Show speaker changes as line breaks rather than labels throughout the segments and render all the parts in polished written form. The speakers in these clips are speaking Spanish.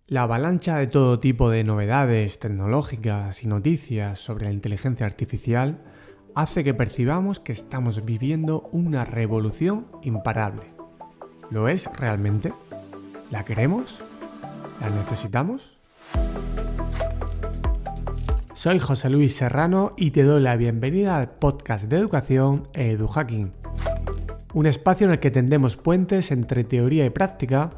La avalancha de todo tipo de novedades tecnológicas y noticias sobre la inteligencia artificial hace que percibamos que estamos viviendo una revolución imparable. ¿Lo es realmente? ¿La queremos? ¿La necesitamos? Soy José Luis Serrano y te doy la bienvenida al podcast de educación EduHacking, un espacio en el que tendemos puentes entre teoría y práctica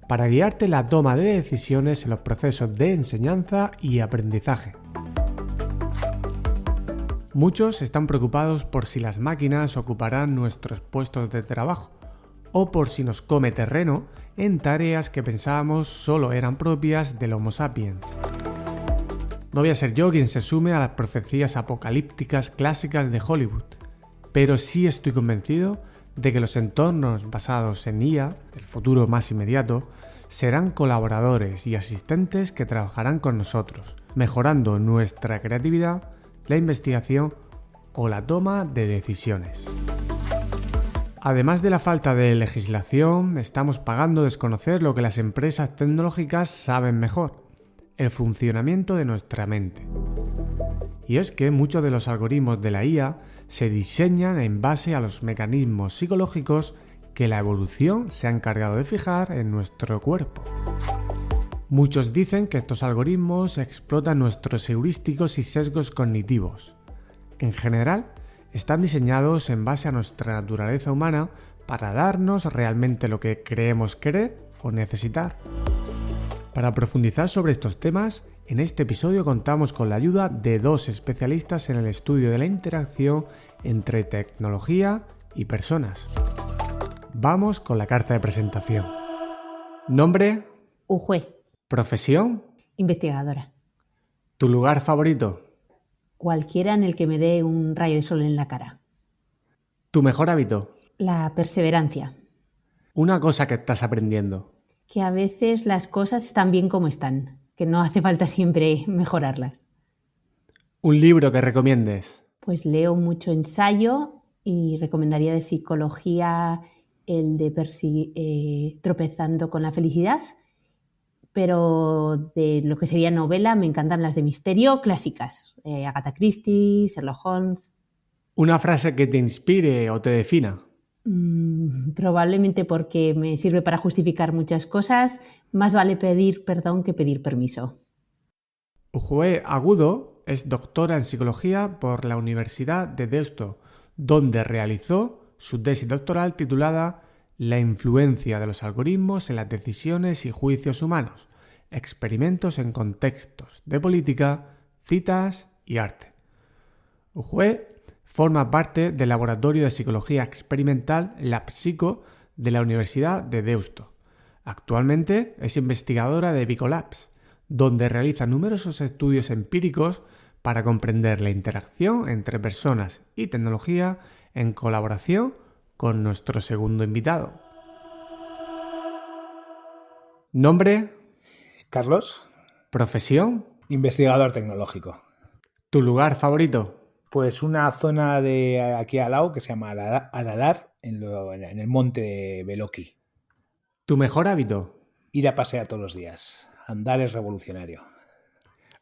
para guiarte en la toma de decisiones en los procesos de enseñanza y aprendizaje. Muchos están preocupados por si las máquinas ocuparán nuestros puestos de trabajo o por si nos come terreno en tareas que pensábamos solo eran propias del Homo sapiens. No voy a ser yo quien se sume a las profecías apocalípticas clásicas de Hollywood, pero sí estoy convencido de que los entornos basados en IA, el futuro más inmediato, serán colaboradores y asistentes que trabajarán con nosotros, mejorando nuestra creatividad, la investigación o la toma de decisiones. Además de la falta de legislación, estamos pagando desconocer lo que las empresas tecnológicas saben mejor: el funcionamiento de nuestra mente. Y es que muchos de los algoritmos de la IA se diseñan en base a los mecanismos psicológicos que la evolución se ha encargado de fijar en nuestro cuerpo. Muchos dicen que estos algoritmos explotan nuestros heurísticos y sesgos cognitivos. En general, están diseñados en base a nuestra naturaleza humana para darnos realmente lo que creemos querer o necesitar. Para profundizar sobre estos temas, en este episodio contamos con la ayuda de dos especialistas en el estudio de la interacción entre tecnología y personas. Vamos con la carta de presentación. Nombre.
Ujue.
Profesión.
Investigadora.
¿Tu lugar favorito?
Cualquiera en el que me dé un rayo de sol en la cara.
¿Tu mejor hábito?
La perseverancia.
Una cosa que estás aprendiendo.
Que a veces las cosas están bien como están, que no hace falta siempre mejorarlas.
¿Un libro que recomiendes?
Pues leo mucho ensayo y recomendaría de psicología el de Tropezando con la felicidad, pero de lo que sería novela me encantan las de misterio clásicas, Agatha Christie, Sherlock Holmes.
¿Una frase que te inspire o te defina?
Probablemente porque me sirve para justificar muchas cosas. Más vale pedir perdón que pedir permiso.
Ujue Agudo es doctora en psicología por la Universidad de Deusto, donde realizó su tesis doctoral titulada La influencia de los algoritmos en las decisiones y juicios humanos, experimentos en contextos de política, citas y arte. Ujue forma parte del Laboratorio de Psicología Experimental LabPsico de la Universidad de Deusto. Actualmente es investigadora de Bicolabs, donde realiza numerosos estudios empíricos para comprender la interacción entre personas y tecnología en colaboración con nuestro segundo invitado. Nombre.
Carlos.
Profesión.
Investigador tecnológico.
¿Tu lugar favorito?
Pues una zona de aquí al lado que se llama Aralar, en el monte de Beloki.
¿Tu mejor hábito?
Ir a pasear todos los días. Andar es revolucionario.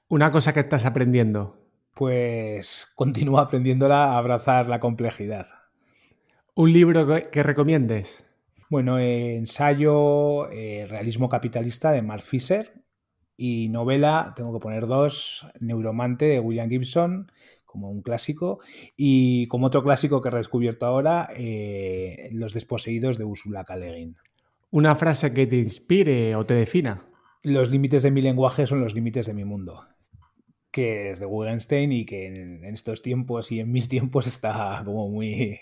¿Una cosa que estás aprendiendo?
Pues continúa aprendiéndola a abrazar la complejidad.
¿Un libro que recomiendes?
Bueno, ensayo Realismo capitalista de Mark Fisher y novela, tengo que poner dos, Neuromante de William Gibson, como un clásico, y como otro clásico que he descubierto ahora, Los desposeídos de Ursula K. Le Guin.
¿Una frase que te inspire o te defina?
Los límites de mi lenguaje son los límites de mi mundo, que es de Wittgenstein y que en estos tiempos y en mis tiempos está como muy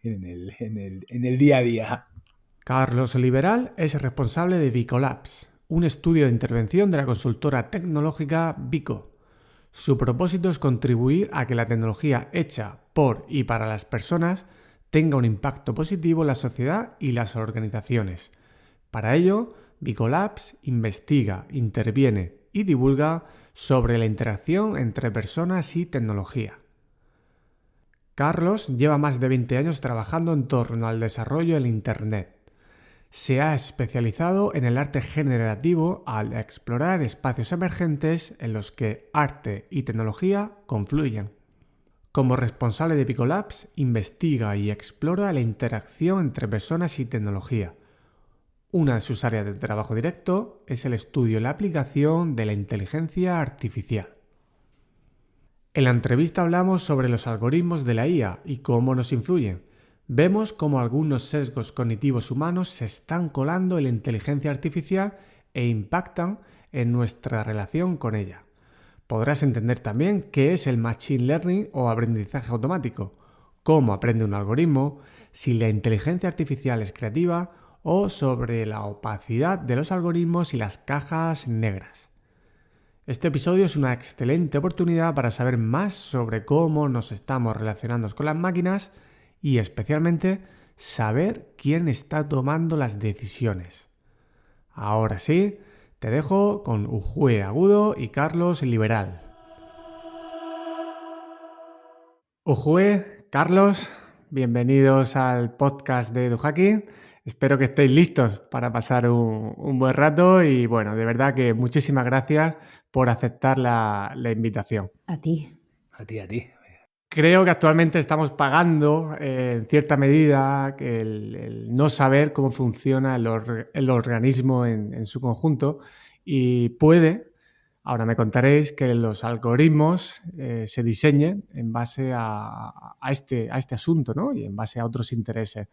en el día a día.
Carlos Liberal es responsable de Bicolabs, un estudio de intervención de la consultora tecnológica Bico. Su propósito es contribuir a que la tecnología hecha por y para las personas tenga un impacto positivo en la sociedad y las organizaciones. Para ello, Bicolabs investiga, interviene y divulga sobre la interacción entre personas y tecnología. Carlos lleva más de 20 años trabajando en torno al desarrollo del Internet. Se ha especializado en el arte generativo al explorar espacios emergentes en los que arte y tecnología confluyen. Como responsable de Picolabs, investiga y explora la interacción entre personas y tecnología. Una de sus áreas de trabajo directo es el estudio y la aplicación de la inteligencia artificial. En la entrevista hablamos sobre los algoritmos de la IA y cómo nos influyen. Vemos cómo algunos sesgos cognitivos humanos se están colando en la inteligencia artificial e impactan en nuestra relación con ella. Podrás entender también qué es el Machine Learning o aprendizaje automático, cómo aprende un algoritmo, si la inteligencia artificial es creativa o sobre la opacidad de los algoritmos y las cajas negras. Este episodio es una excelente oportunidad para saber más sobre cómo nos estamos relacionando con las máquinas y especialmente saber quién está tomando las decisiones. Ahora sí, te dejo con Ujue Agudo y Carlos Liberal. Ujue, Carlos, bienvenidos al podcast de EduHacking. Espero que estéis listos para pasar un buen rato y bueno, de verdad que muchísimas gracias por aceptar la invitación.
A ti.
A ti.
Creo que actualmente estamos pagando en cierta medida el no saber cómo funciona el organismo en su conjunto y puede, ahora me contaréis, que los algoritmos se diseñen en base a este asunto, ¿no? Y en base a otros intereses.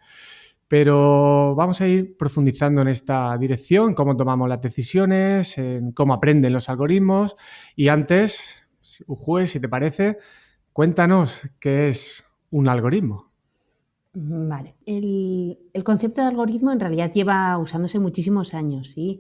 Pero vamos a ir profundizando en esta dirección, cómo tomamos las decisiones, en cómo aprenden los algoritmos y antes, Ujue, si te parece, cuéntanos qué es un algoritmo.
Vale. El concepto de algoritmo en realidad lleva usándose muchísimos años, ¿sí?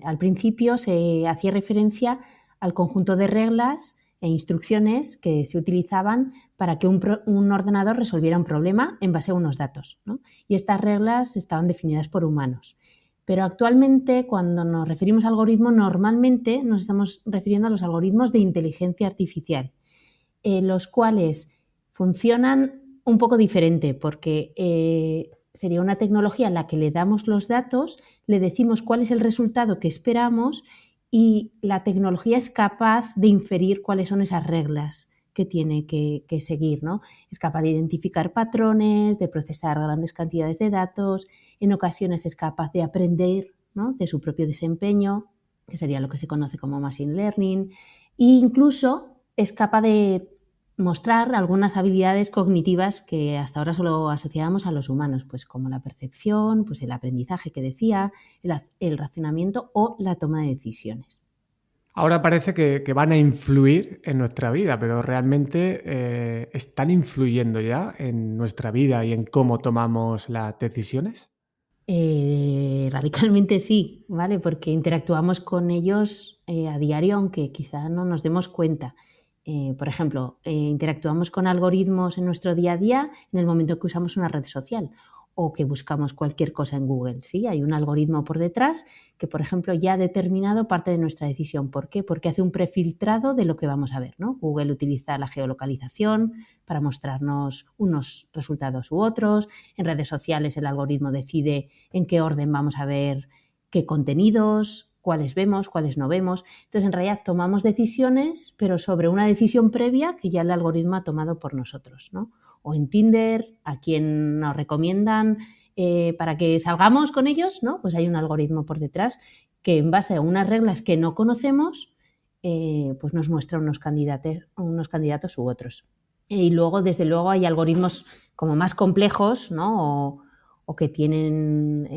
Al principio se hacía referencia al conjunto de reglas e instrucciones que se utilizaban para que un ordenador resolviera un problema en base a unos datos, ¿no? Y estas reglas estaban definidas por humanos. Pero actualmente, cuando nos referimos a algoritmo, normalmente nos estamos refiriendo a los algoritmos de inteligencia artificial, los cuales funcionan un poco diferente porque sería una tecnología en la que le damos los datos, le decimos cuál es el resultado que esperamos y la tecnología es capaz de inferir cuáles son esas reglas que tiene que seguir, ¿no? Es capaz de identificar patrones, de procesar grandes cantidades de datos, en ocasiones es capaz de aprender, ¿no?, de su propio desempeño, que sería lo que se conoce como Machine Learning, e incluso es capaz de mostrar algunas habilidades cognitivas que hasta ahora solo asociábamos a los humanos, pues como la percepción, pues el aprendizaje que decía, el razonamiento o la toma de decisiones.
Ahora parece que van a influir en nuestra vida, pero realmente ¿están influyendo ya en nuestra vida y en cómo tomamos las decisiones?
Radicalmente sí, ¿vale? Porque interactuamos con ellos a diario, aunque quizá no nos demos cuenta. Por ejemplo, interactuamos con algoritmos en nuestro día a día en el momento que usamos una red social o que buscamos cualquier cosa en Google, ¿sí? Hay un algoritmo por detrás que, por ejemplo, ya ha determinado parte de nuestra decisión. ¿Por qué? Porque hace un prefiltrado de lo que vamos a ver, ¿no? Google utiliza la geolocalización para mostrarnos unos resultados u otros. En redes sociales el algoritmo decide en qué orden vamos a ver qué contenidos, cuáles vemos, cuáles no vemos. Entonces, en realidad, tomamos decisiones, pero sobre una decisión previa que ya el algoritmo ha tomado por nosotros, ¿no? O en Tinder, a quien nos recomiendan para que salgamos con ellos, ¿no? Pues hay un algoritmo por detrás que en base a unas reglas que no conocemos, pues nos muestra unos candidatos u otros. Y luego, desde luego, hay algoritmos como más complejos, ¿no? O que tienen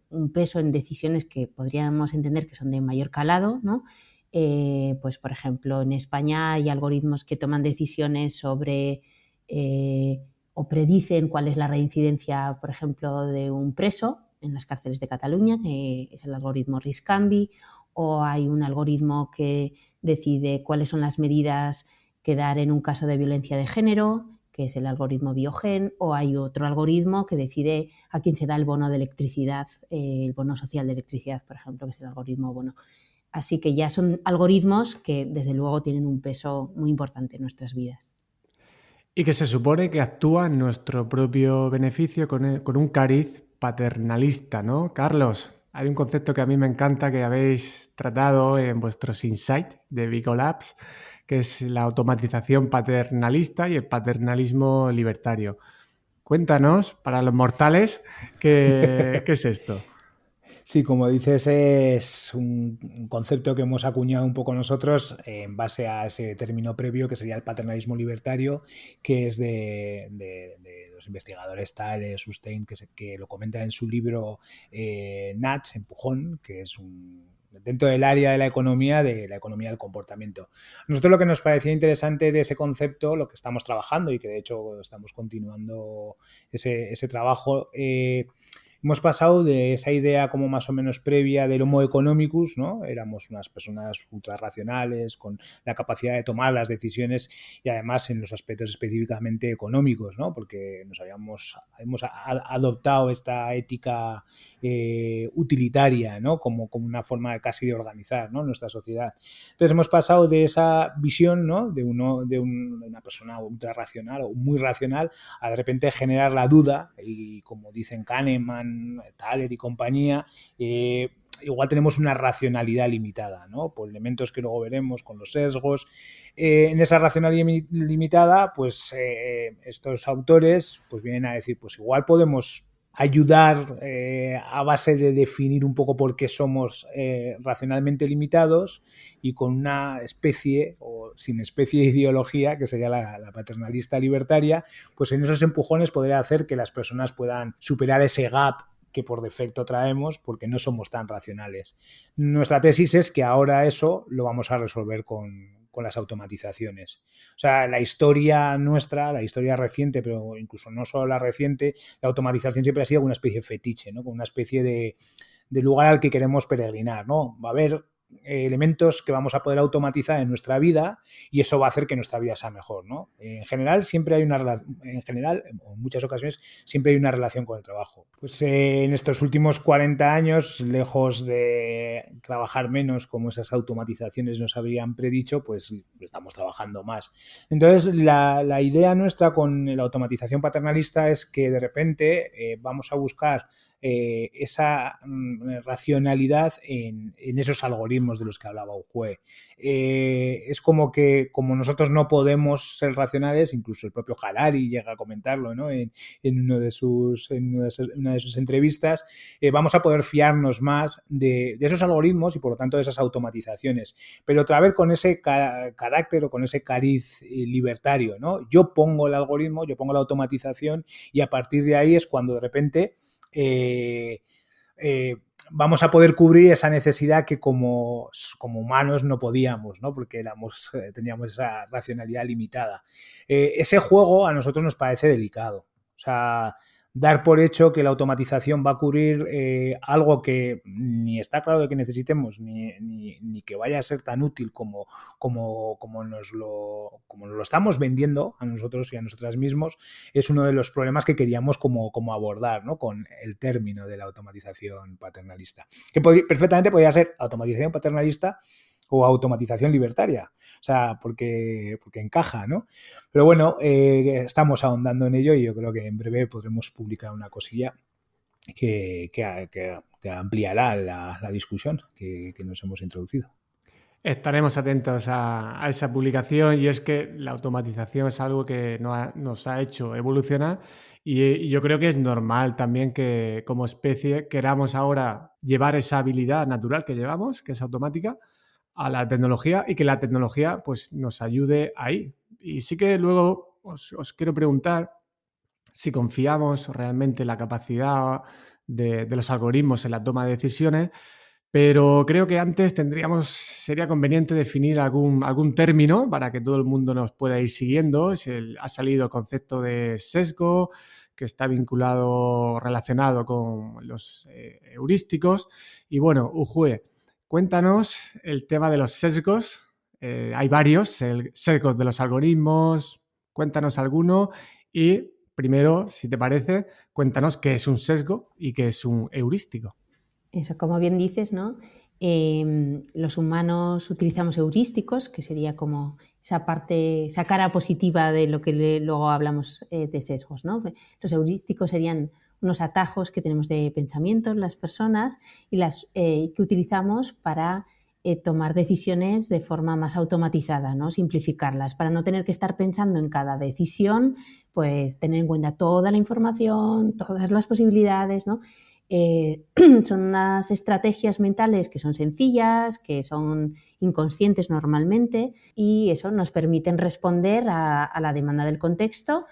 un peso en decisiones que podríamos entender que son de mayor calado, ¿no? Pues, por ejemplo, en España hay algoritmos que toman decisiones sobre o predicen cuál es la reincidencia, por ejemplo, de un preso en las cárceles de Cataluña, que es el algoritmo RISCAMBI, o hay un algoritmo que decide cuáles son las medidas que dar en un caso de violencia de género, que es el algoritmo Biogen, o hay otro algoritmo que decide a quién se da el bono de electricidad, el bono social de electricidad, por ejemplo, que es el algoritmo bono. Así que ya son algoritmos que, desde luego, tienen un peso muy importante en nuestras vidas.
Y que se supone que actúa en nuestro propio beneficio con un cariz paternalista, ¿no? Carlos, hay un concepto que a mí me encanta que habéis tratado en vuestros insights de Vico Labs, que es la automatización paternalista y el paternalismo libertario. Cuéntanos, para los mortales, ¿qué es esto?
Sí, como dices, es un concepto que hemos acuñado un poco nosotros en base a ese término previo que sería el paternalismo libertario, que es de los investigadores Thaler, Sustein, que lo comenta en su libro Nudge, Empujón, que es dentro del área de la economía del comportamiento. Nosotros lo que nos parecía interesante de ese concepto, lo que estamos trabajando y que de hecho estamos continuando ese trabajo, hemos pasado de esa idea como más o menos previa del Homo economicus, ¿no? Éramos unas personas ultra racionales, con la capacidad de tomar las decisiones y además en los aspectos específicamente económicos, ¿no? Porque hemos adoptado esta ética utilitaria, ¿no? Como una forma casi de organizar, ¿no? Nuestra sociedad. Entonces hemos pasado de esa visión, ¿no? De una persona ultra racional o muy racional a de repente generar la duda y como dicen Kahneman, Thaler y compañía, igual tenemos una racionalidad limitada, ¿no? Por elementos que luego veremos con los sesgos. En esa racionalidad limitada, pues estos autores pues vienen a decir, pues igual podemos ayudar a base de definir un poco por qué somos racionalmente limitados y con una especie o sin especie de ideología, que sería la paternalista libertaria, pues en esos empujones poder hacer que las personas puedan superar ese gap que por defecto traemos porque no somos tan racionales. Nuestra tesis es que ahora eso lo vamos a resolver con las automatizaciones. O sea, la historia nuestra, la historia reciente, pero incluso no solo la reciente, la automatización siempre ha sido una especie de fetiche, ¿no? Como una especie de lugar al que queremos peregrinar, ¿no? Va a haber elementos que vamos a poder automatizar en nuestra vida y eso va a hacer que nuestra vida sea mejor, ¿no? En general siempre hay una relación, en muchas ocasiones siempre hay una relación con el trabajo. Pues en estos últimos 40 años, lejos de trabajar menos como esas automatizaciones nos habrían predicho, pues estamos trabajando más. Entonces la idea nuestra con la automatización paternalista es que de repente vamos a buscar esa racionalidad en esos algoritmos de los que hablaba Ujue. Es como que como nosotros no podemos ser racionales, incluso el propio Harari llega a comentarlo, ¿no? en una de sus entrevistas, vamos a poder fiarnos más de esos algoritmos y por lo tanto de esas automatizaciones, pero otra vez con ese carácter o con ese cariz libertario, ¿no? Yo pongo el algoritmo, yo pongo la automatización y a partir de ahí es cuando de repente vamos a poder cubrir esa necesidad que como humanos no podíamos, ¿no? Porque teníamos esa racionalidad limitada. Ese juego a nosotros nos parece delicado. O sea, dar por hecho que la automatización va a cubrir algo que ni está claro de que necesitemos ni que vaya a ser tan útil como nos lo estamos vendiendo a nosotros y a nosotras mismos, es uno de los problemas que queríamos como abordar, ¿no? Con el término de la automatización paternalista. Que perfectamente podría ser automatización paternalista o automatización libertaria, o sea, porque encaja, ¿no? Pero bueno, estamos ahondando en ello y yo creo que en breve podremos publicar una cosilla que ampliará la discusión que nos hemos introducido.
Estaremos atentos a esa publicación y es que la automatización es algo que nos ha hecho evolucionar y yo creo que es normal también que como especie queramos ahora llevar esa habilidad natural que llevamos, que es automática, a la tecnología y que la tecnología pues, nos ayude ahí. Y sí que luego os quiero preguntar si confiamos realmente en la capacidad de los algoritmos en la toma de decisiones, pero creo que antes sería conveniente definir algún término para que todo el mundo nos pueda ir siguiendo. Ha salido el concepto de sesgo, que está relacionado con los heurísticos. Y bueno, Ujue, cuéntanos el tema de los sesgos. Hay varios, sesgos de los algoritmos. Cuéntanos alguno y primero, si te parece, cuéntanos qué es un sesgo y qué es un heurístico.
Eso, como bien dices, ¿no? Los humanos utilizamos heurísticos, que sería como esa parte, esa cara positiva de lo que luego hablamos de sesgos, ¿no? Los heurísticos serían unos atajos que tenemos de pensamiento en las personas y que utilizamos para tomar decisiones de forma más automatizada, ¿no? Simplificarlas, para no tener que estar pensando en cada decisión, pues tener en cuenta toda la información, todas las posibilidades, ¿no? Son unas estrategias mentales que son sencillas, que son inconscientes normalmente y eso nos permiten responder a la demanda del contexto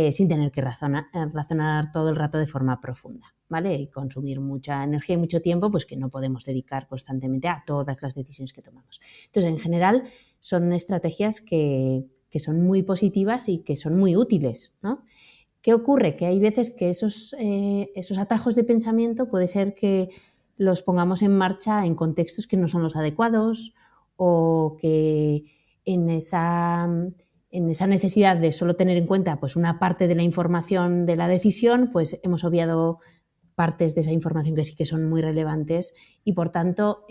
sin tener que razonar todo el rato de forma profunda, ¿vale? Y consumir mucha energía y mucho tiempo pues que no podemos dedicar constantemente a todas las decisiones que tomamos. Entonces, en general, son estrategias que son muy positivas y que son muy útiles, ¿no? ¿Qué ocurre? Que hay veces que esos atajos de pensamiento puede ser que los pongamos en marcha en contextos que no son los adecuados o que en esa necesidad de solo tener en cuenta pues, una parte de la información de la decisión, pues hemos obviado partes de esa información que sí que son muy relevantes y por tanto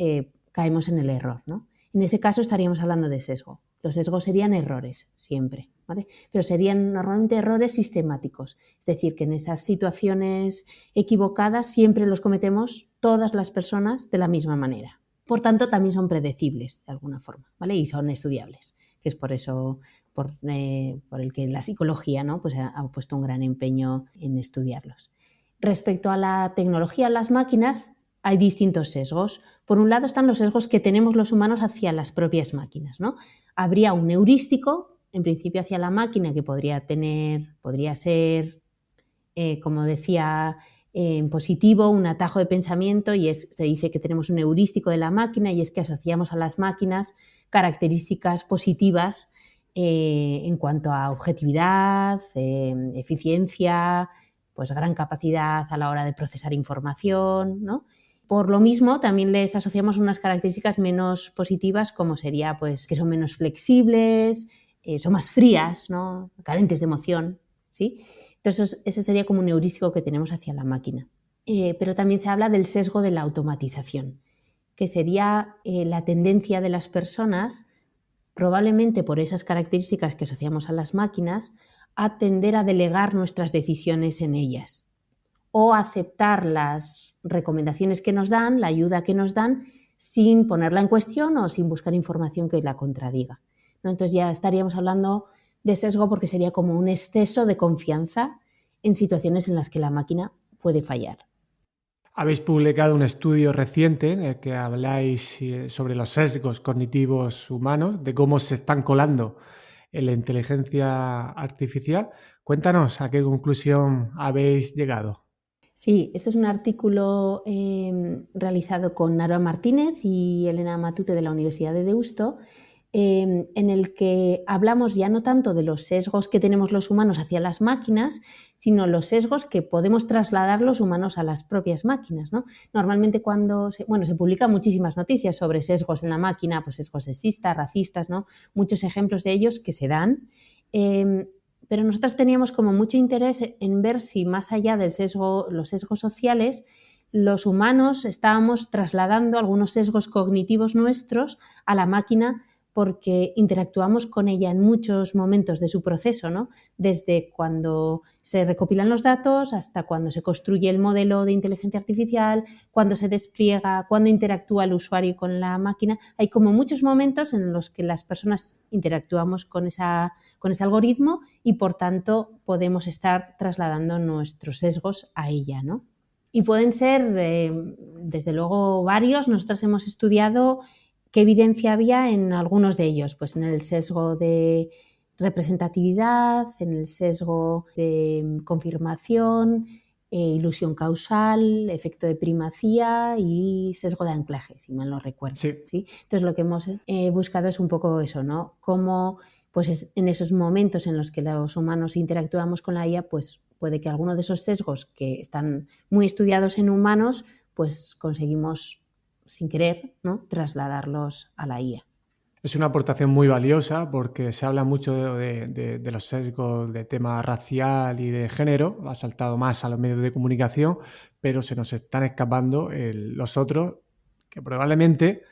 caemos en el error, ¿no? En ese caso estaríamos hablando de sesgo. Los sesgos serían errores siempre, ¿vale? Pero serían normalmente errores sistemáticos. Es decir, que en esas situaciones equivocadas siempre los cometemos todas las personas de la misma manera. Por tanto, también son predecibles de alguna forma, ¿vale? Y son estudiables, que es por eso por el que la psicología, ¿no? Pues ha puesto un gran empeño en estudiarlos. Respecto a la tecnología, las máquinas, hay distintos sesgos. Por un lado están los sesgos que tenemos los humanos hacia las propias máquinas, ¿no? Habría un heurístico, en principio hacia la máquina, que podría ser, como decía, en positivo, un atajo de pensamiento, y se dice que tenemos un heurístico de la máquina y es que asociamos a las máquinas características positivas en cuanto a objetividad, eficiencia, pues gran capacidad a la hora de procesar información, ¿no? Por lo mismo, también les asociamos unas características menos positivas, como sería pues, que son menos flexibles, son más frías, ¿no? Carentes de emoción, ¿sí? Entonces, ese sería como un heurístico que tenemos hacia la máquina. Pero también se habla del sesgo de la automatización, que sería la tendencia de las personas, probablemente por esas características que asociamos a las máquinas, a tender a delegar nuestras decisiones en ellas o aceptar las recomendaciones que nos dan, la ayuda que nos dan, sin ponerla en cuestión o sin buscar información que la contradiga, ¿no? Entonces ya estaríamos hablando de sesgo porque sería como un exceso de confianza en situaciones en las que la máquina puede fallar.
Habéis publicado un estudio reciente en el que habláis sobre los sesgos cognitivos humanos, de cómo se están colando en la inteligencia artificial. Cuéntanos a qué conclusión habéis llegado.
Sí, este es un artículo realizado con Nara Martínez y Elena Matute de la Universidad de Deusto, en el que hablamos ya no tanto de los sesgos que tenemos los humanos hacia las máquinas, sino los sesgos que podemos trasladar los humanos a las propias máquinas, ¿no? Normalmente cuando se publican muchísimas noticias sobre sesgos en la máquina, pues sesgos sexistas, racistas, ¿no? Muchos ejemplos de ellos que se dan. Pero nosotros teníamos como mucho interés en ver si más allá del sesgo, los sesgos sociales, los humanos estábamos trasladando algunos sesgos cognitivos nuestros a la máquina porque interactuamos con ella en muchos momentos de su proceso, ¿no? Desde cuando se recopilan los datos hasta cuando se construye el modelo de inteligencia artificial, cuando se despliega, cuando interactúa el usuario con la máquina. Hay como muchos momentos en los que las personas interactuamos con ese algoritmo y, por tanto, podemos estar trasladando nuestros sesgos a ella, ¿no? Y pueden ser, desde luego, varios. Nosotros hemos estudiado qué evidencia había en algunos de ellos, pues en el sesgo de representatividad, en el sesgo de confirmación, ilusión causal, efecto de primacía y sesgo de anclaje, si mal no recuerdo.
Sí.
¿Sí? Entonces lo que hemos buscado es un poco eso, ¿no? Cómo pues en esos momentos en los que los humanos interactuamos con la IA, pues puede que alguno de esos sesgos que están muy estudiados en humanos, pues conseguimos sin querer, ¿no? trasladarlos a la IA.
Es una aportación muy valiosa porque se habla mucho de los sesgos de tema racial y de género, ha saltado más a los medios de comunicación, pero se nos están escapando los otros que probablemente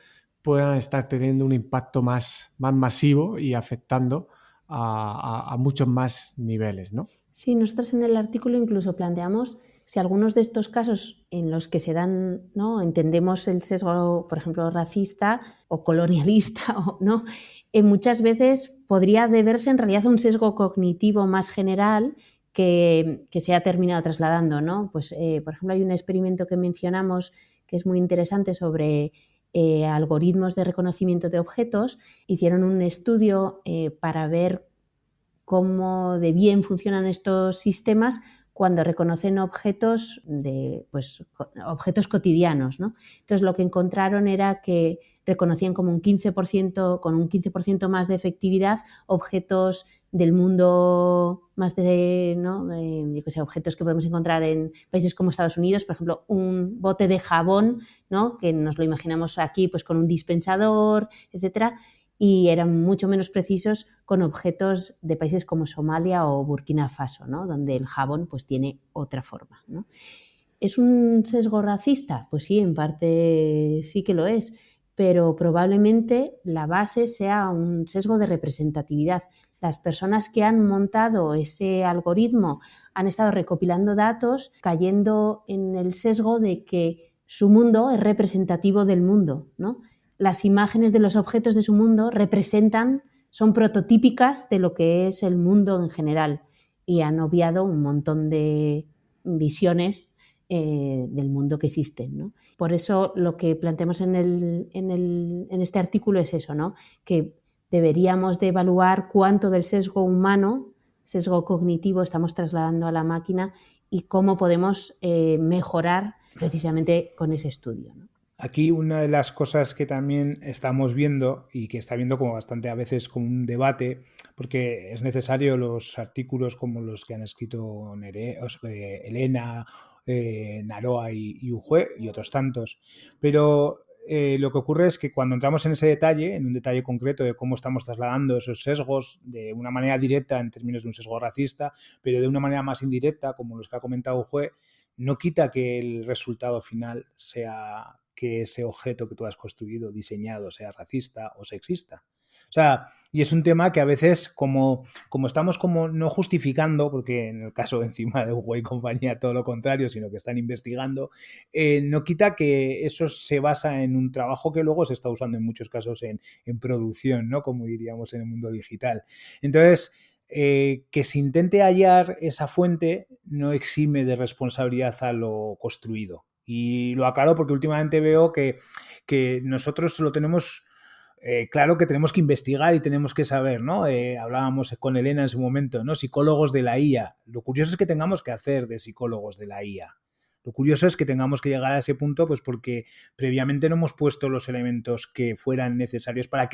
puedan estar teniendo un impacto más masivo y afectando a muchos más niveles, ¿no?
Sí, nosotros en el artículo incluso planteamos si algunos de estos casos en los que se dan, ¿no?, entendemos el sesgo, por ejemplo, racista o colonialista, ¿no?, muchas veces podría deberse en realidad a un sesgo cognitivo más general que se ha terminado trasladando, ¿no? Pues, por ejemplo, hay un experimento que mencionamos que es muy interesante sobre algoritmos de reconocimiento de objetos. Hicieron un estudio para ver cómo de bien funcionan estos sistemas cuando reconocen objetos objetos cotidianos, ¿no? Entonces, lo que encontraron era que reconocían como con un 15% más de efectividad objetos del mundo más de, ¿no?, yo que sé, objetos que podemos encontrar en países como Estados Unidos, por ejemplo, un bote de jabón, ¿no?, que nos lo imaginamos aquí pues con un dispensador, etcétera, y eran mucho menos precisos con objetos de países como Somalia o Burkina Faso, ¿no?, donde el jabón pues tiene otra forma, ¿no? ¿Es un sesgo racista? Pues sí, en parte sí que lo es, pero probablemente la base sea un sesgo de representatividad. Las personas que han montado ese algoritmo han estado recopilando datos cayendo en el sesgo de que su mundo es representativo del mundo, ¿no? Las imágenes de los objetos de su mundo son prototípicas de lo que es el mundo en general y han obviado un montón de visiones del mundo que existen, ¿no? Por eso lo que planteamos en este artículo es eso, ¿no?, que deberíamos de evaluar cuánto del sesgo humano, sesgo cognitivo, estamos trasladando a la máquina y cómo podemos mejorar precisamente con ese estudio, ¿no?
Aquí una de las cosas que también estamos viendo y que está viendo como bastante a veces como un debate, porque es necesario los artículos como los que han escrito Elena, Naroa y Ujue y otros tantos, pero lo que ocurre es que cuando entramos en ese detalle, en un detalle concreto de cómo estamos trasladando esos sesgos de una manera directa en términos de un sesgo racista, pero de una manera más indirecta, como los que ha comentado Ujue, no quita que el resultado final sea que ese objeto que tú has construido, diseñado, sea racista o sexista. O sea, y es un tema que a veces como estamos como no justificando, porque en el caso encima de Huawei y compañía todo lo contrario, sino que están investigando, no quita que eso se basa en un trabajo que luego se está usando en muchos casos en producción, ¿no?, como diríamos en el mundo digital. Entonces, que se intente hallar esa fuente no exime de responsabilidad a lo construido. Y lo aclaro porque últimamente veo que nosotros lo tenemos claro que tenemos que investigar y tenemos que saber, ¿no? Hablábamos con Elena en su momento, ¿no? Psicólogos de la IA. Lo curioso es que tengamos que hacer de psicólogos de la IA. Lo curioso es que tengamos que llegar a ese punto pues porque previamente no hemos puesto los elementos que fueran necesarios para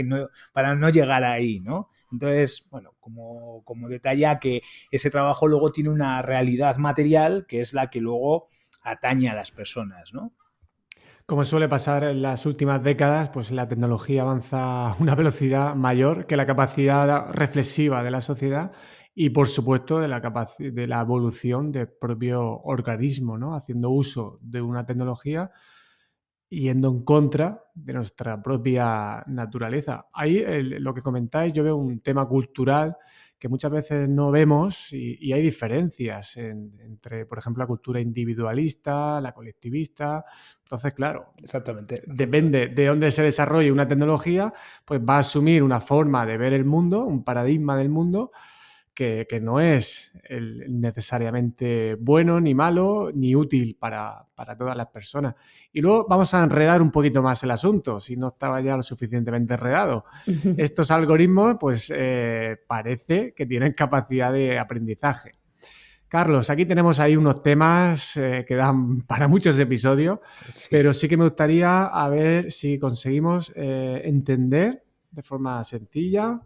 no llegar ahí, ¿no? Entonces, bueno, como detalla que ese trabajo luego tiene una realidad material que es la que luego atañe a las personas, ¿no?
Como suele pasar en las últimas décadas, pues la tecnología avanza a una velocidad mayor que la capacidad reflexiva de la sociedad y, por supuesto, de la evolución del propio organismo, ¿no?, haciendo uso de una tecnología yendo en contra de nuestra propia naturaleza. Ahí lo que comentáis, yo veo un tema cultural que muchas veces no vemos y hay diferencias entre, por ejemplo, la cultura individualista, la colectivista. Entonces, claro,
Exactamente.
Depende de dónde se desarrolle una tecnología, pues va a asumir una forma de ver el mundo, un paradigma del mundo que no es necesariamente bueno, ni malo, ni útil para todas las personas. Y luego vamos a enredar un poquito más el asunto, si no estaba ya lo suficientemente enredado. Estos algoritmos, pues parece que tienen capacidad de aprendizaje. Carlos, aquí tenemos ahí unos temas que dan para muchos episodios, sí, pero sí que me gustaría a ver si conseguimos entender de forma sencilla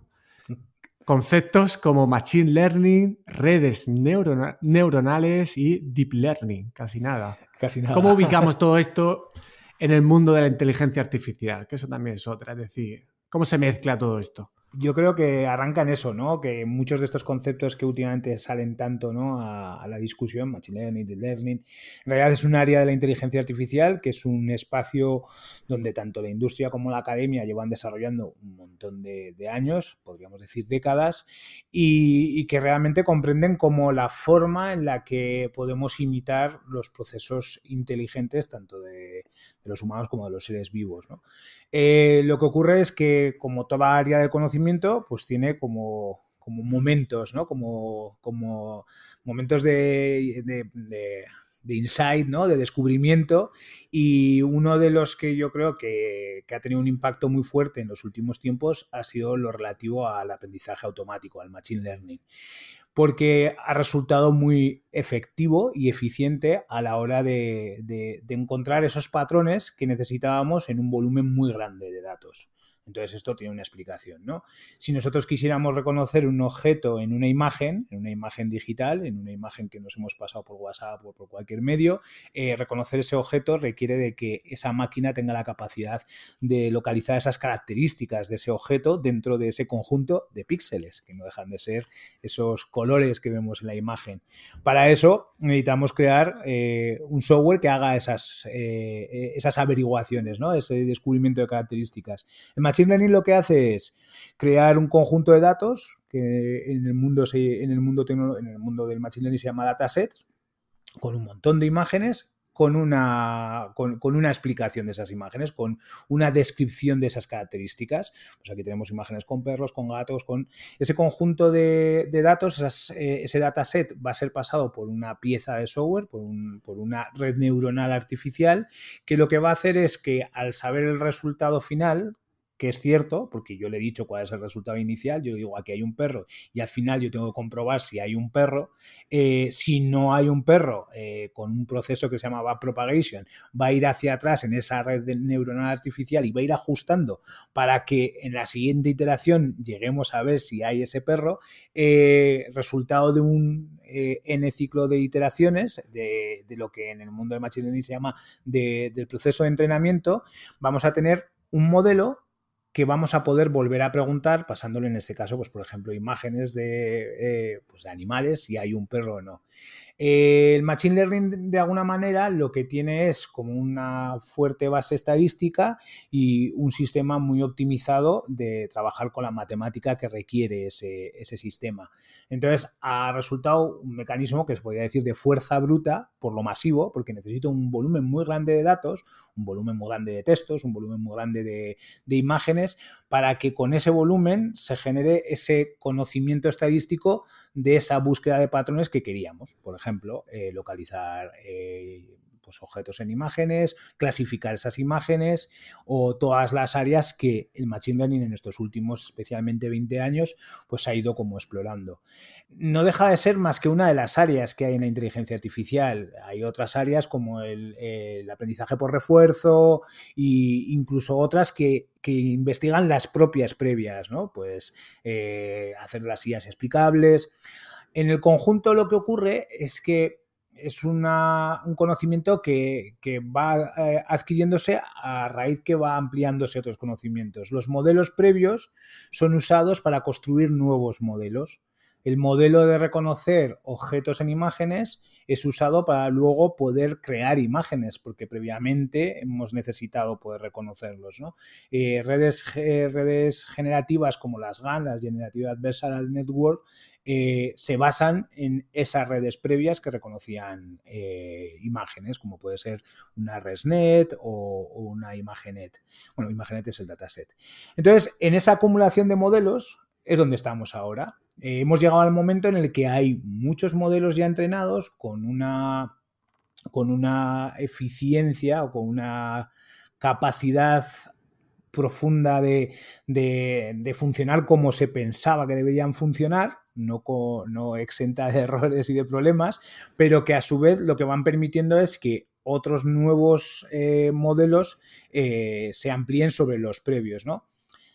conceptos como Machine Learning, redes neuronales y Deep Learning. Casi nada.
Casi nada.
¿Cómo ubicamos todo esto en el mundo de la inteligencia artificial? Que eso también es otra. Es decir, ¿cómo se mezcla todo esto?
Yo creo que arranca en eso, ¿no? Que muchos de estos conceptos que últimamente salen tanto, ¿no?, a la discusión, Machine Learning, Deep Learning, en realidad es un área de la inteligencia artificial que es un espacio donde tanto la industria como la academia llevan desarrollando un montón de años, podríamos decir décadas, y que realmente comprenden como la forma en la que podemos imitar los procesos inteligentes tanto de los humanos como de los seres vivos, ¿no? Lo que ocurre es que, como toda área de conocimiento, pues tiene como momentos, ¿no? Como momentos de insight, ¿no? De descubrimiento, y uno de los que yo creo que ha tenido un impacto muy fuerte en los últimos tiempos ha sido lo relativo al aprendizaje automático, al machine learning, porque ha resultado muy efectivo y eficiente a la hora de encontrar esos patrones que necesitábamos en un volumen muy grande de datos. Entonces esto tiene una explicación, ¿no? Si nosotros quisiéramos reconocer un objeto en una imagen digital, en una imagen que nos hemos pasado por WhatsApp o por cualquier medio, reconocer ese objeto requiere de que esa máquina tenga la capacidad de localizar esas características de ese objeto dentro de ese conjunto de píxeles, que no dejan de ser esos colores que vemos en la imagen. Para eso necesitamos crear un software que haga esas averiguaciones, ¿no? Ese descubrimiento de características. El Machine Learning lo que hace es crear un conjunto de datos que en el mundo del Machine Learning se llama datasets, con un montón de imágenes, con una explicación de esas imágenes, con una descripción de esas características. Pues aquí tenemos imágenes con perros, con gatos, con ese conjunto de datos. Ese dataset va a ser pasado por una pieza de software, por una red neuronal artificial, que lo que va a hacer es que, al saber el resultado final, que es cierto, porque yo le he dicho cuál es el resultado inicial, yo digo aquí hay un perro y al final yo tengo que comprobar si hay un perro. Si no hay un perro, con un proceso que se llama backpropagation, va a ir hacia atrás en esa red neuronal artificial y va a ir ajustando para que en la siguiente iteración lleguemos a ver si hay ese perro. Resultado de un n ciclo de iteraciones de lo que en el mundo del Machine Learning se llama del proceso de entrenamiento, vamos a tener un modelo que vamos a poder volver a preguntar pasándole, en este caso, pues por ejemplo, imágenes de animales, si hay un perro o no. El Machine Learning, de alguna manera, lo que tiene es como una fuerte base estadística y un sistema muy optimizado de trabajar con la matemática que requiere ese sistema. Entonces, ha resultado un mecanismo que se podría decir de fuerza bruta por lo masivo, porque necesito un volumen muy grande de datos, un volumen muy grande de textos, un volumen muy grande de imágenes, para que con ese volumen se genere ese conocimiento estadístico de esa búsqueda de patrones que queríamos. Por ejemplo, localizar objetos en imágenes, clasificar esas imágenes, o todas las áreas que el Machine Learning en estos últimos, especialmente 20 años, pues ha ido como explorando. No deja de ser más que una de las áreas que hay en la inteligencia artificial. Hay otras áreas como el aprendizaje por refuerzo e incluso otras que investigan las propias previas, ¿no? Pues hacer las IAs explicables. En el conjunto lo que ocurre es que es un conocimiento que va adquiriéndose a raíz que va ampliándose otros conocimientos. Los modelos previos son usados para construir nuevos modelos. El modelo de reconocer objetos en imágenes es usado para luego poder crear imágenes, porque previamente hemos necesitado poder reconocerlos, ¿no? Redes generativas como las GAN, las Generative Adversarial Network, se basan en esas redes previas que reconocían imágenes, como puede ser una ResNet o una ImageNet. Bueno, ImageNet es el dataset. Entonces, en esa acumulación de modelos es donde estamos ahora. Hemos llegado al momento en el que hay muchos modelos ya entrenados con una eficiencia o con una capacidad profunda de funcionar como se pensaba que deberían funcionar, no exenta de errores y de problemas, pero que a su vez lo que van permitiendo es que otros nuevos modelos se amplíen sobre los previos, ¿no?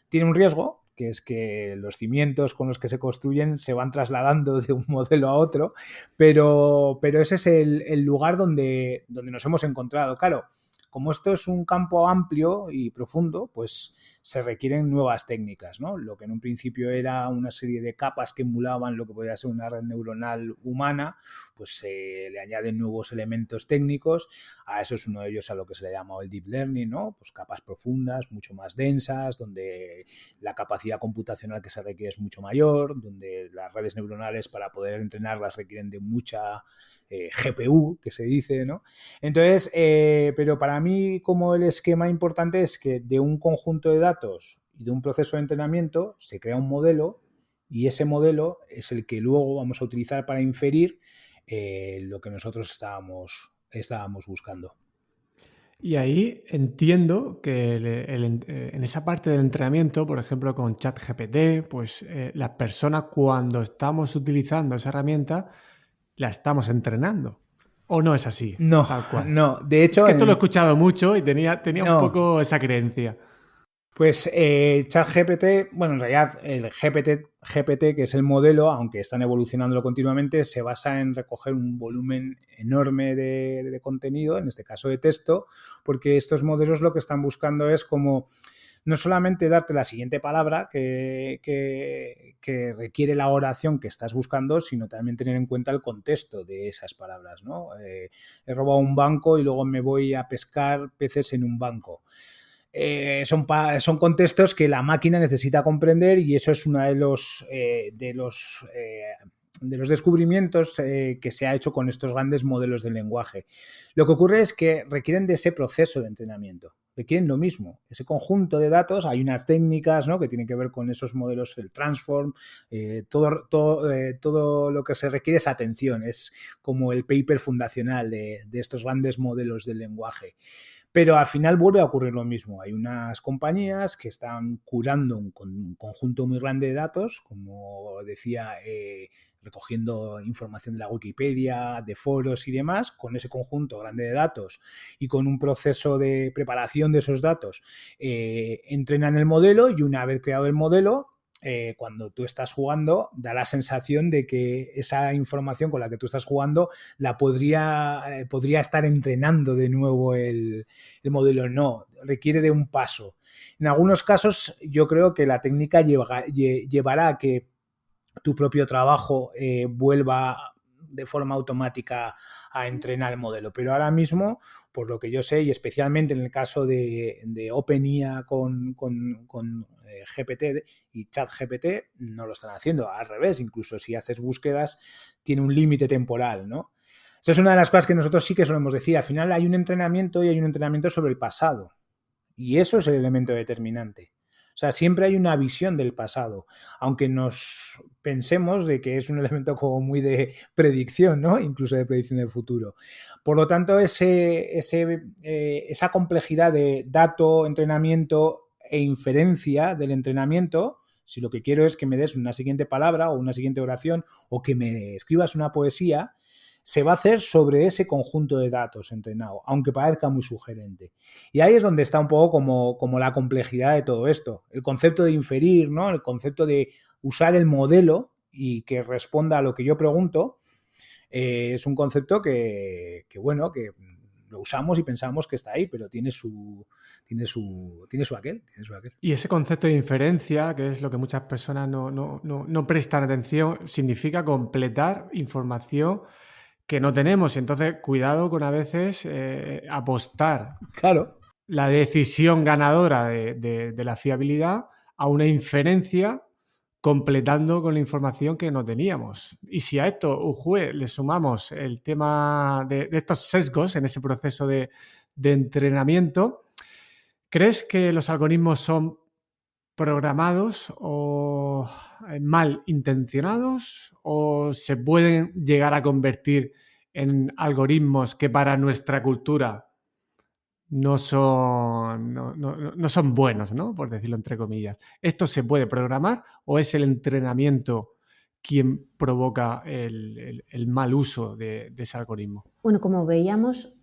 Tiene un riesgo, que es que los cimientos con los que se construyen se van trasladando de un modelo a otro, pero ese es el lugar donde nos hemos encontrado. Claro, como esto es un campo amplio y profundo, pues se requieren nuevas técnicas, ¿no? Lo que en un principio era una serie de capas que emulaban lo que podía ser una red neuronal humana, pues se le añaden nuevos elementos técnicos. A eso es uno de ellos a lo que se le ha llamado el deep learning, ¿no? Pues capas profundas, mucho más densas, donde la capacidad computacional que se requiere es mucho mayor, donde las redes neuronales para poder entrenarlas requieren de mucha GPU, que se dice, ¿no? Entonces, pero para mí como el esquema importante es que de un conjunto de datos y de un proceso de entrenamiento se crea un modelo y ese modelo es el que luego vamos a utilizar para inferir lo que nosotros estábamos buscando.
Y ahí entiendo que en esa parte del entrenamiento, por ejemplo, con ChatGPT, pues las personas cuando estamos utilizando esa herramienta, la estamos entrenando. ¿O no es así?
No,
Tal cual.
no. De
Es
hecho,
que esto lo he escuchado mucho y tenía un
no.
poco esa creencia.
Pues ChatGPT, bueno, en realidad el GPT, que es el modelo, aunque están evolucionándolo continuamente, se basa en recoger un volumen enorme de contenido, en este caso de texto, porque estos modelos lo que están buscando es como no solamente darte la siguiente palabra que requiere la oración que estás buscando, sino también tener en cuenta el contexto de esas palabras, ¿no? He robado un banco y luego me voy a pescar peces en un banco. Son contextos que la máquina necesita comprender y eso es uno de los descubrimientos que se ha hecho con estos grandes modelos de lenguaje. Lo que ocurre es que requieren de ese proceso de entrenamiento, requieren lo mismo, ese conjunto de datos. Hay unas técnicas, ¿no?, que tienen que ver con esos modelos, el transform, todo lo que se requiere es atención, es como el paper fundacional de estos grandes modelos del lenguaje. Pero al final vuelve a ocurrir lo mismo. Hay unas compañías que están curando un conjunto muy grande de datos, como decía, recogiendo información de la Wikipedia, de foros y demás. Con ese conjunto grande de datos y con un proceso de preparación de esos datos, entrenan el modelo y una vez creado el modelo, cuando tú estás jugando, da la sensación de que esa información con la que tú estás jugando la podría estar entrenando de nuevo el modelo. No, requiere de un paso. En algunos casos yo creo que la técnica llevará a que tu propio trabajo vuelva de forma automática a entrenar el modelo. Pero ahora mismo, por lo que yo sé, y especialmente en el caso de OpenIA con GPT y ChatGPT, no lo están haciendo. Al revés, incluso si haces búsquedas, tiene un límite temporal, ¿no? Esa es una de las cosas que nosotros sí que solemos decir. Al final hay un entrenamiento y hay un entrenamiento sobre el pasado. Y eso es el elemento determinante. O sea, siempre hay una visión del pasado, aunque nos pensemos de que es un elemento como muy de predicción, ¿no? Incluso de predicción del futuro. Por lo tanto, esa complejidad de dato, entrenamiento e inferencia del entrenamiento, si lo que quiero es que me des una siguiente palabra o una siguiente oración o que me escribas una poesía, se va a hacer sobre ese conjunto de datos entrenado, aunque parezca muy sugerente. Y ahí es donde está un poco como la complejidad de todo esto. El concepto de inferir, ¿no?, el concepto de usar el modelo y que responda a lo que yo pregunto, es un concepto que lo usamos y pensamos que está ahí, pero tiene su aquel.
Y ese concepto de inferencia, que es lo que muchas personas no prestan atención, significa completar información que no tenemos. Y entonces, cuidado con a veces apostar
Claro.
la decisión ganadora de la fiabilidad a una inferencia completando con la información que no teníamos. Y si a esto, Ujue, le sumamos el tema de estos sesgos en ese proceso de entrenamiento, ¿crees que los algoritmos son programados o mal intencionados o se pueden llegar a convertir en algoritmos que para nuestra cultura no son buenos, ¿no?, por decirlo entre comillas? ¿Esto se puede programar o es el entrenamiento quien provoca el mal uso de ese algoritmo?
Bueno, como veíamos,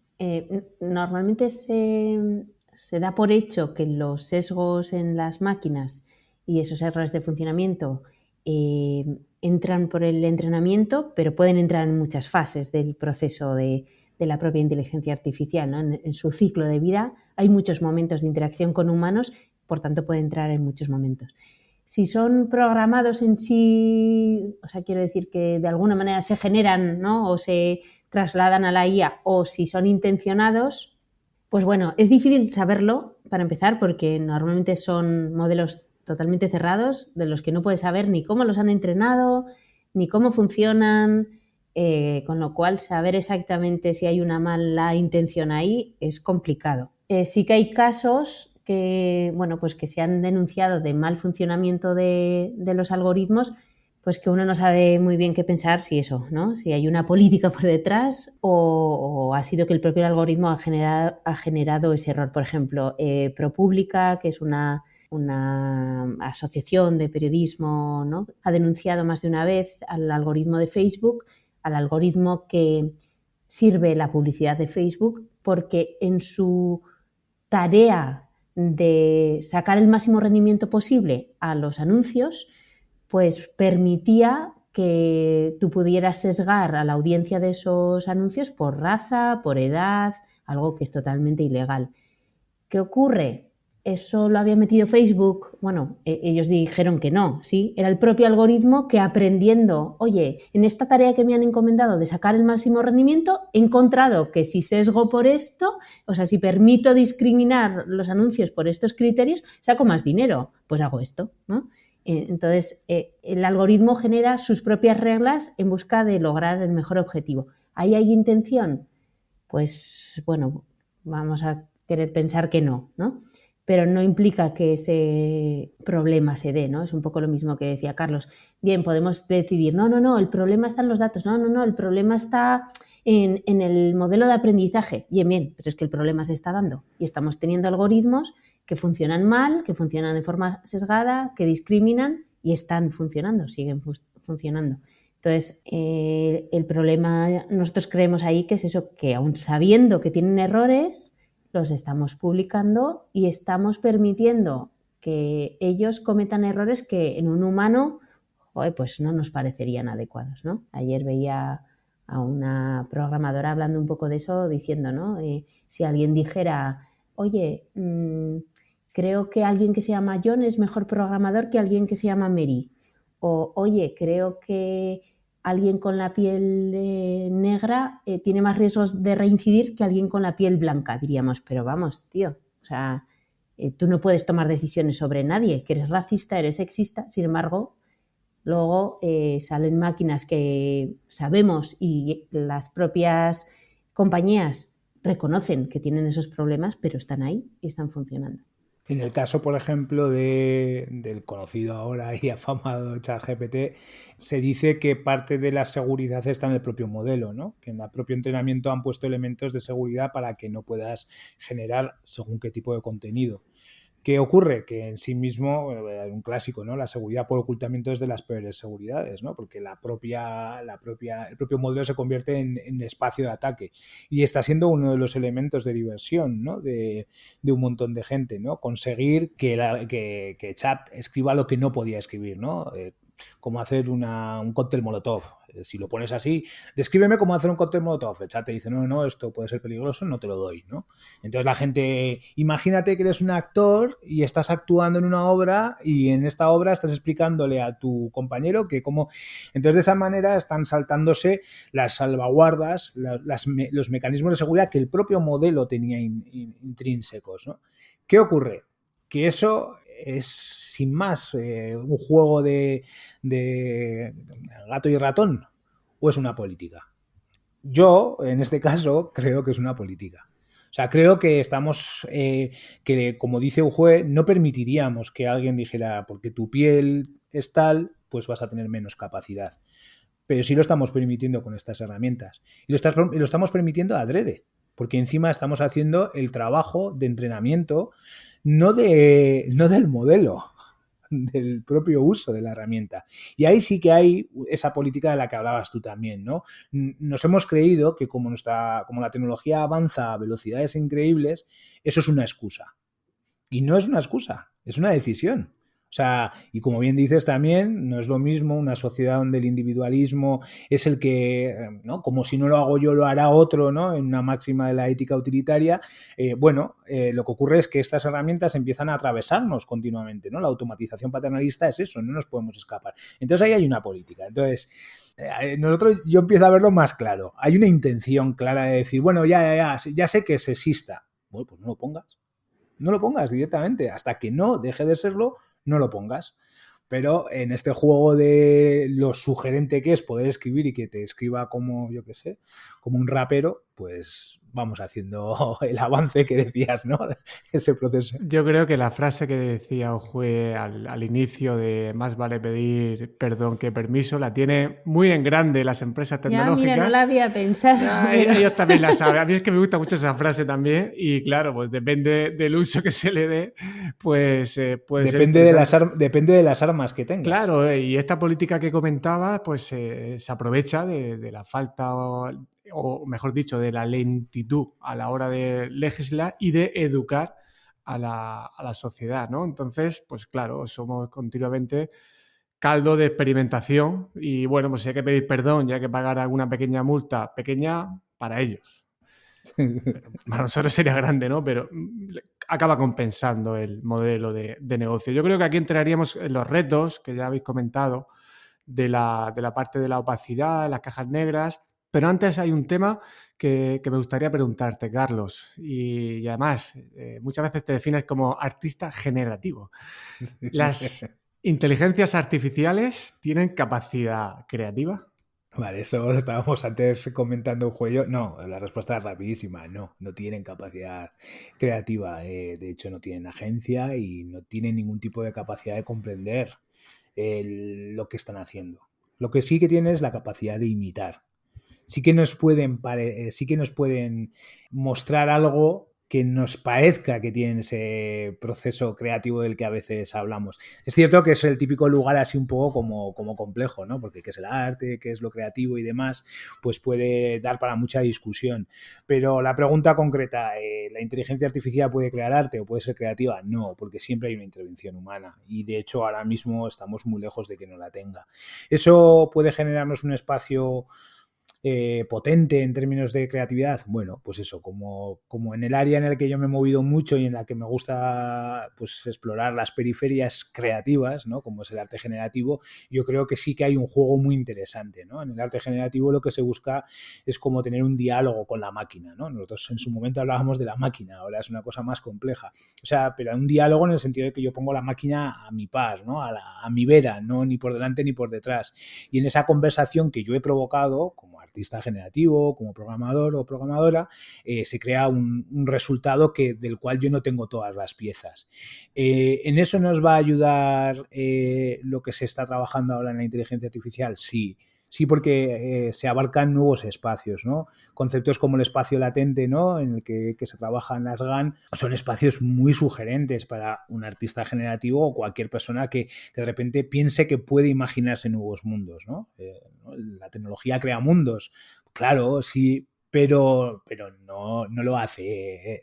normalmente se da por hecho que los sesgos en las máquinas y esos errores de funcionamiento entran por el entrenamiento, pero pueden entrar en muchas fases del proceso de de la propia inteligencia artificial, ¿no? En su ciclo de vida hay muchos momentos de interacción con humanos, por tanto puede entrar en muchos momentos. Si son programados en sí, o sea, quiero decir que de alguna manera se generan, ¿no? O se trasladan a la IA, o si son intencionados, pues bueno, es difícil saberlo para empezar, porque normalmente son modelos totalmente cerrados de los que no puedes saber ni cómo los han entrenado, ni cómo funcionan, con lo cual saber exactamente si hay una mala intención ahí es complicado. Sí que hay casos que, bueno, pues que se han denunciado de mal funcionamiento de los algoritmos, pues que uno no sabe muy bien qué pensar, si eso, ¿no? Si hay una política por detrás o ha sido que el propio algoritmo ha generado ese error. Por ejemplo, ProPublica, que es una asociación de periodismo, ¿no? Ha denunciado más de una vez al algoritmo de Facebook, al algoritmo que sirve la publicidad de Facebook, porque en su tarea de sacar el máximo rendimiento posible a los anuncios, pues permitía que tú pudieras sesgar a la audiencia de esos anuncios por raza, por edad, algo que es totalmente ilegal. ¿Qué ocurre? ¿Eso lo había metido Facebook? Bueno, ellos dijeron que no, ¿sí? Era el propio algoritmo que, aprendiendo, oye, en esta tarea que me han encomendado de sacar el máximo rendimiento, he encontrado que si sesgo por esto, o sea, si permito discriminar los anuncios por estos criterios, saco más dinero, pues hago esto, ¿no? Entonces, el algoritmo genera sus propias reglas en busca de lograr el mejor objetivo. ¿Ahí hay intención? Pues, bueno, vamos a querer pensar que no, ¿no? Pero no implica que ese problema se dé, ¿no? Es un poco lo mismo que decía Carlos. Bien, podemos decidir, no, el problema está en los datos, no, el problema está en el modelo de aprendizaje. Bien, pero es que el problema se está dando y estamos teniendo algoritmos que funcionan mal, que funcionan de forma sesgada, que discriminan y están funcionando, siguen funcionando. Entonces, el problema, nosotros creemos ahí que es eso, que aun sabiendo que tienen errores, los estamos publicando y estamos permitiendo que ellos cometan errores que en un humano, pues no nos parecerían adecuados, ¿no? Ayer veía a una programadora hablando un poco de eso, diciendo, ¿no? Si alguien dijera, oye, creo que alguien que se llama John es mejor programador que alguien que se llama Mary. O, oye, creo que alguien con la piel negra tiene más riesgos de reincidir que alguien con la piel blanca, diríamos. Pero vamos, tío, o sea, tú no puedes tomar decisiones sobre nadie, que eres racista, eres sexista. Sin embargo, luego salen máquinas que sabemos y las propias compañías reconocen que tienen esos problemas, pero están ahí y están funcionando.
En el caso, por ejemplo, del conocido ahora y afamado ChatGPT, se dice que parte de la seguridad está en el propio modelo, ¿no? Que en el propio entrenamiento han puesto elementos de seguridad para que no puedas generar según qué tipo de contenido. ¿Qué ocurre? Que en sí mismo, un clásico, ¿no? La seguridad por ocultamiento es de las peores seguridades, ¿no? Porque el propio modelo se convierte en espacio de ataque y está siendo uno de los elementos de diversión, ¿no? De un montón de gente, ¿no? Conseguir que Chat escriba lo que no podía escribir, ¿no? Cómo hacer un cóctel molotov. Si lo pones así, descríbeme cómo hacer un cóctel molotov. El chat te dice, no, esto puede ser peligroso, no te lo doy, ¿no? Entonces la gente, imagínate que eres un actor y estás actuando en una obra y en esta obra estás explicándole a tu compañero que cómo... Entonces de esa manera están saltándose las salvaguardas, los mecanismos de seguridad que el propio modelo tenía intrínsecos, ¿no? ¿Qué ocurre? Que eso es sin más un juego de gato y ratón o es una política. Yo, en este caso, creo que es una política. O sea, creo que estamos, que como dice Ujue, no permitiríamos que alguien dijera, porque tu piel es tal, pues vas a tener menos capacidad. Pero sí lo estamos permitiendo con estas herramientas. Y lo estamos permitiendo adrede, porque encima estamos haciendo el trabajo de entrenamiento no del modelo, del propio uso de la herramienta. Y ahí sí que hay esa política de la que hablabas tú también, ¿no? Nos hemos creído que como la tecnología avanza a velocidades increíbles, eso es una excusa. Y no es una excusa, es una decisión. O sea, y como bien dices también, no es lo mismo una sociedad donde el individualismo es el que, ¿no? Como si no lo hago yo, lo hará otro, ¿no? En una máxima de la ética utilitaria. Lo que ocurre es que estas herramientas empiezan a atravesarnos continuamente, ¿no? La automatización paternalista es eso, no nos podemos escapar. Entonces ahí hay una política. Entonces, yo empiezo a verlo más claro. Hay una intención clara de decir, bueno, ya sé que es sexista. Bueno, pues no lo pongas. No lo pongas directamente. Hasta que no deje de serlo, no lo pongas. Pero en este juego de lo sugerente que es poder escribir y que te escriba como, yo qué sé, como un rapero, pues vamos haciendo el avance que decías, ¿no? Ese proceso.
Yo creo que la frase que decía Ojue al inicio de más vale pedir perdón que permiso la tiene muy en grande las empresas
Ya, mira, no
tecnológicas.
la había pensado. Pero...
Ellos también la saben. A mí es que me gusta mucho esa frase también y claro, pues depende del uso que se le dé, pues puede ser interesante.
Depende de las armas que tengas.
Claro, y esta política que comentaba, pues se aprovecha de la falta, o mejor dicho, de la lentitud a la hora de legislar y de educar a la sociedad, ¿no? Entonces, pues claro, somos continuamente caldo de experimentación y bueno, pues si hay que pedir perdón y hay que pagar alguna pequeña multa, pequeña para ellos. Pero para nosotros sería grande, ¿no? Pero acaba compensando el modelo de negocio. Yo creo que aquí entraríamos en los retos que ya habéis comentado de la parte de la opacidad, las cajas negras. Pero antes hay un tema que me gustaría preguntarte, Carlos, y además muchas veces te defines como artista generativo. ¿Las inteligencias artificiales tienen capacidad creativa?
Vale, eso estábamos antes comentando un juego. No, la respuesta es rapidísima. No tienen capacidad creativa. De hecho, no tienen agencia y no tienen ningún tipo de capacidad de comprender lo que están haciendo. Lo que sí que tienen es la capacidad de imitar. Sí que nos pueden mostrar algo que nos parezca que tienen ese proceso creativo del que a veces hablamos. Es cierto que es el típico lugar así un poco como complejo, ¿no? Porque qué es el arte, qué es lo creativo y demás, pues puede dar para mucha discusión. Pero la pregunta concreta, ¿la inteligencia artificial puede crear arte o puede ser creativa? No, porque siempre hay una intervención humana y de hecho ahora mismo estamos muy lejos de que no la tenga. Eso puede generarnos un espacio potente en términos de creatividad. Bueno, pues eso, como en el área en el que yo me he movido mucho y en la que me gusta pues explorar las periferias creativas, ¿no? Como es el arte generativo, yo creo que sí que hay un juego muy interesante, ¿no? En el arte generativo lo que se busca es como tener un diálogo con la máquina, ¿no? Nosotros en su momento hablábamos de la máquina, ahora es una cosa más compleja. O sea, pero un diálogo en el sentido de que yo pongo la máquina a mi par, ¿no? A mi vera, no ni por delante ni por detrás. Y en esa conversación que yo he provocado, como artista generativo, como programador o programadora, se crea un resultado del cual yo no tengo todas las piezas. ¿En eso nos va a ayudar lo que se está trabajando ahora en la inteligencia artificial? Sí. Sí, porque se abarcan nuevos espacios, ¿no? Conceptos como el espacio latente, ¿no? En el que se trabaja en las GAN, son espacios muy sugerentes para un artista generativo o cualquier persona que de repente piense que puede imaginarse nuevos mundos, ¿no? La tecnología crea mundos, claro, sí, pero no lo hace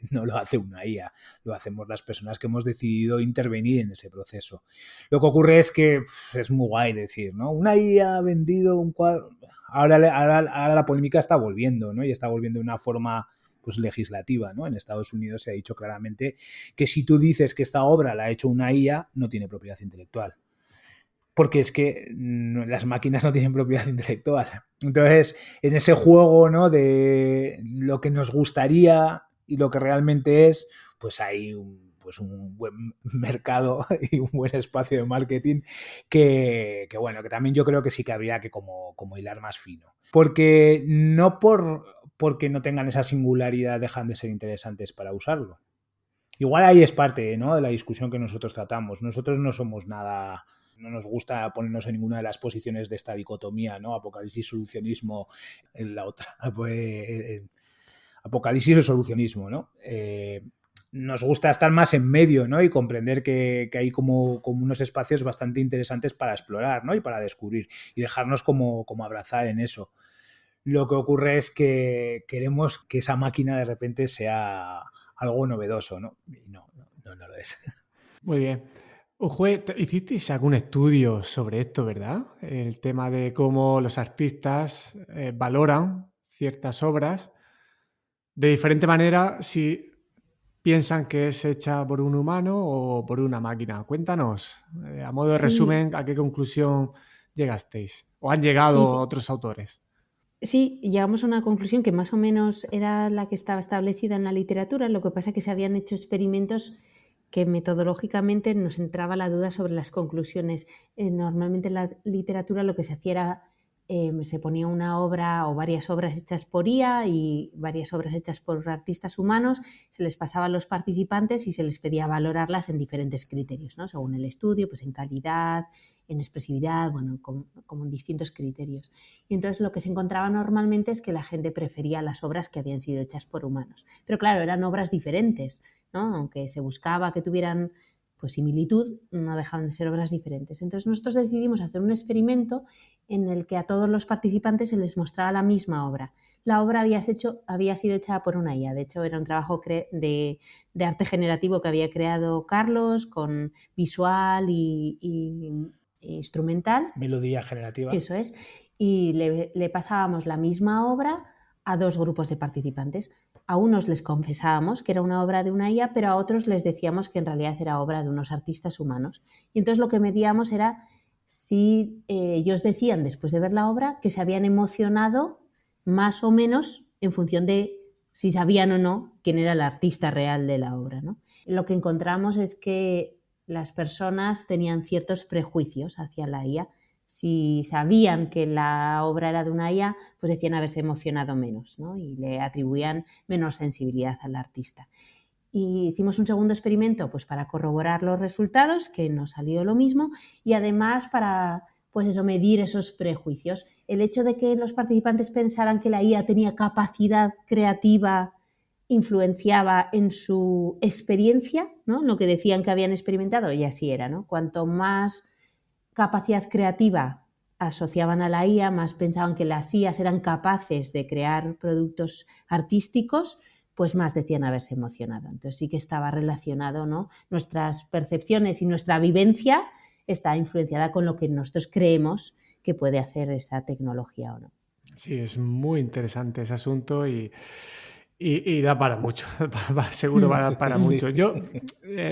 una IA, lo hacemos las personas que hemos decidido intervenir en ese proceso. Lo que ocurre es que es muy guay decir, ¿no? Una IA ha vendido un cuadro. Ahora la polémica está volviendo, ¿no? Y está volviendo de una forma pues legislativa, ¿no? En Estados Unidos se ha dicho claramente que si tú dices que esta obra la ha hecho una IA, no tiene propiedad intelectual. Porque es que las máquinas no tienen propiedad intelectual. Entonces, en ese juego, ¿no? De lo que nos gustaría y lo que realmente es, pues hay un buen mercado y un buen espacio de marketing que bueno, que también yo creo que sí que habría que como hilar más fino. Porque no porque no tengan esa singularidad dejan de ser interesantes para usarlo. Igual ahí es parte, ¿no? De la discusión que nosotros tratamos. Nosotros no somos nada, no nos gusta ponernos en ninguna de las posiciones de esta dicotomía, ¿no? Apocalipsis, solucionismo, en la otra, pues, apocalipsis o solucionismo, ¿no? Nos gusta estar más en medio, ¿no? Y comprender que hay como unos espacios bastante interesantes para explorar, ¿no? Y para descubrir y dejarnos como abrazar en eso. Lo que ocurre es que queremos que esa máquina de repente sea algo novedoso, ¿no? Y no lo es.
Muy bien. Ujue, hicisteis algún estudio sobre esto, ¿verdad? El tema de cómo los artistas valoran ciertas obras de diferente manera si piensan que es hecha por un humano o por una máquina. Cuéntanos, a modo de
Sí,
resumen, ¿a qué conclusión llegasteis? ¿O han llegado
sí,
otros autores?
sí, llegamos a una conclusión que más o menos era la que estaba establecida en la literatura, lo que pasa es que se habían hecho experimentos que metodológicamente nos entraba la duda sobre las conclusiones. Normalmente en la literatura lo que se hacía era, se ponía una obra o varias obras hechas por IA y varias obras hechas por artistas humanos, se les pasaba a los participantes y se les pedía valorarlas en diferentes criterios, ¿no? Según el estudio, pues en calidad, en expresividad, bueno, como en distintos criterios. Y entonces lo que se encontraba normalmente es que la gente prefería las obras que habían sido hechas por humanos. Pero claro, eran obras diferentes, ¿no? Aunque se buscaba que tuvieran pues similitud, no dejaban de ser obras diferentes. Entonces nosotros decidimos hacer un experimento en el que a todos los participantes se les mostraba la misma obra. La obra había sido hecha por una IA, de hecho era un trabajo de arte generativo que había creado Carlos con visual y instrumental,
Melodía generativa.
eso es, y le pasábamos la misma obra a dos grupos de participantes. A unos les confesábamos que era una obra de una IA, pero a otros les decíamos que en realidad era obra de unos artistas humanos. Y entonces lo que medíamos era si ellos decían, después de ver la obra, que se habían emocionado más o menos en función de si sabían o no quién era el artista real de la obra, ¿no? Lo que encontramos es que las personas tenían ciertos prejuicios hacia la IA. Si sabían que la obra era de una IA, pues decían haberse emocionado menos, ¿no? Y le atribuían menos sensibilidad al artista. Y hicimos un segundo experimento pues para corroborar los resultados, que nos salió lo mismo, y además para pues eso, medir esos prejuicios. El hecho de que los participantes pensaran que la IA tenía capacidad creativa influenciaba en su experiencia, ¿no? Lo que decían que habían experimentado, y así era, ¿no? Cuanto más capacidad creativa asociaban a la IA, más pensaban que las IAs eran capaces de crear productos artísticos, pues más decían haberse emocionado. Entonces sí que estaba relacionado, ¿no? Nuestras percepciones y nuestra vivencia está influenciada con lo que nosotros creemos que puede hacer esa tecnología o no.
Sí, es muy interesante ese asunto y da para mucho, seguro va a dar para
Sí.
mucho. Yo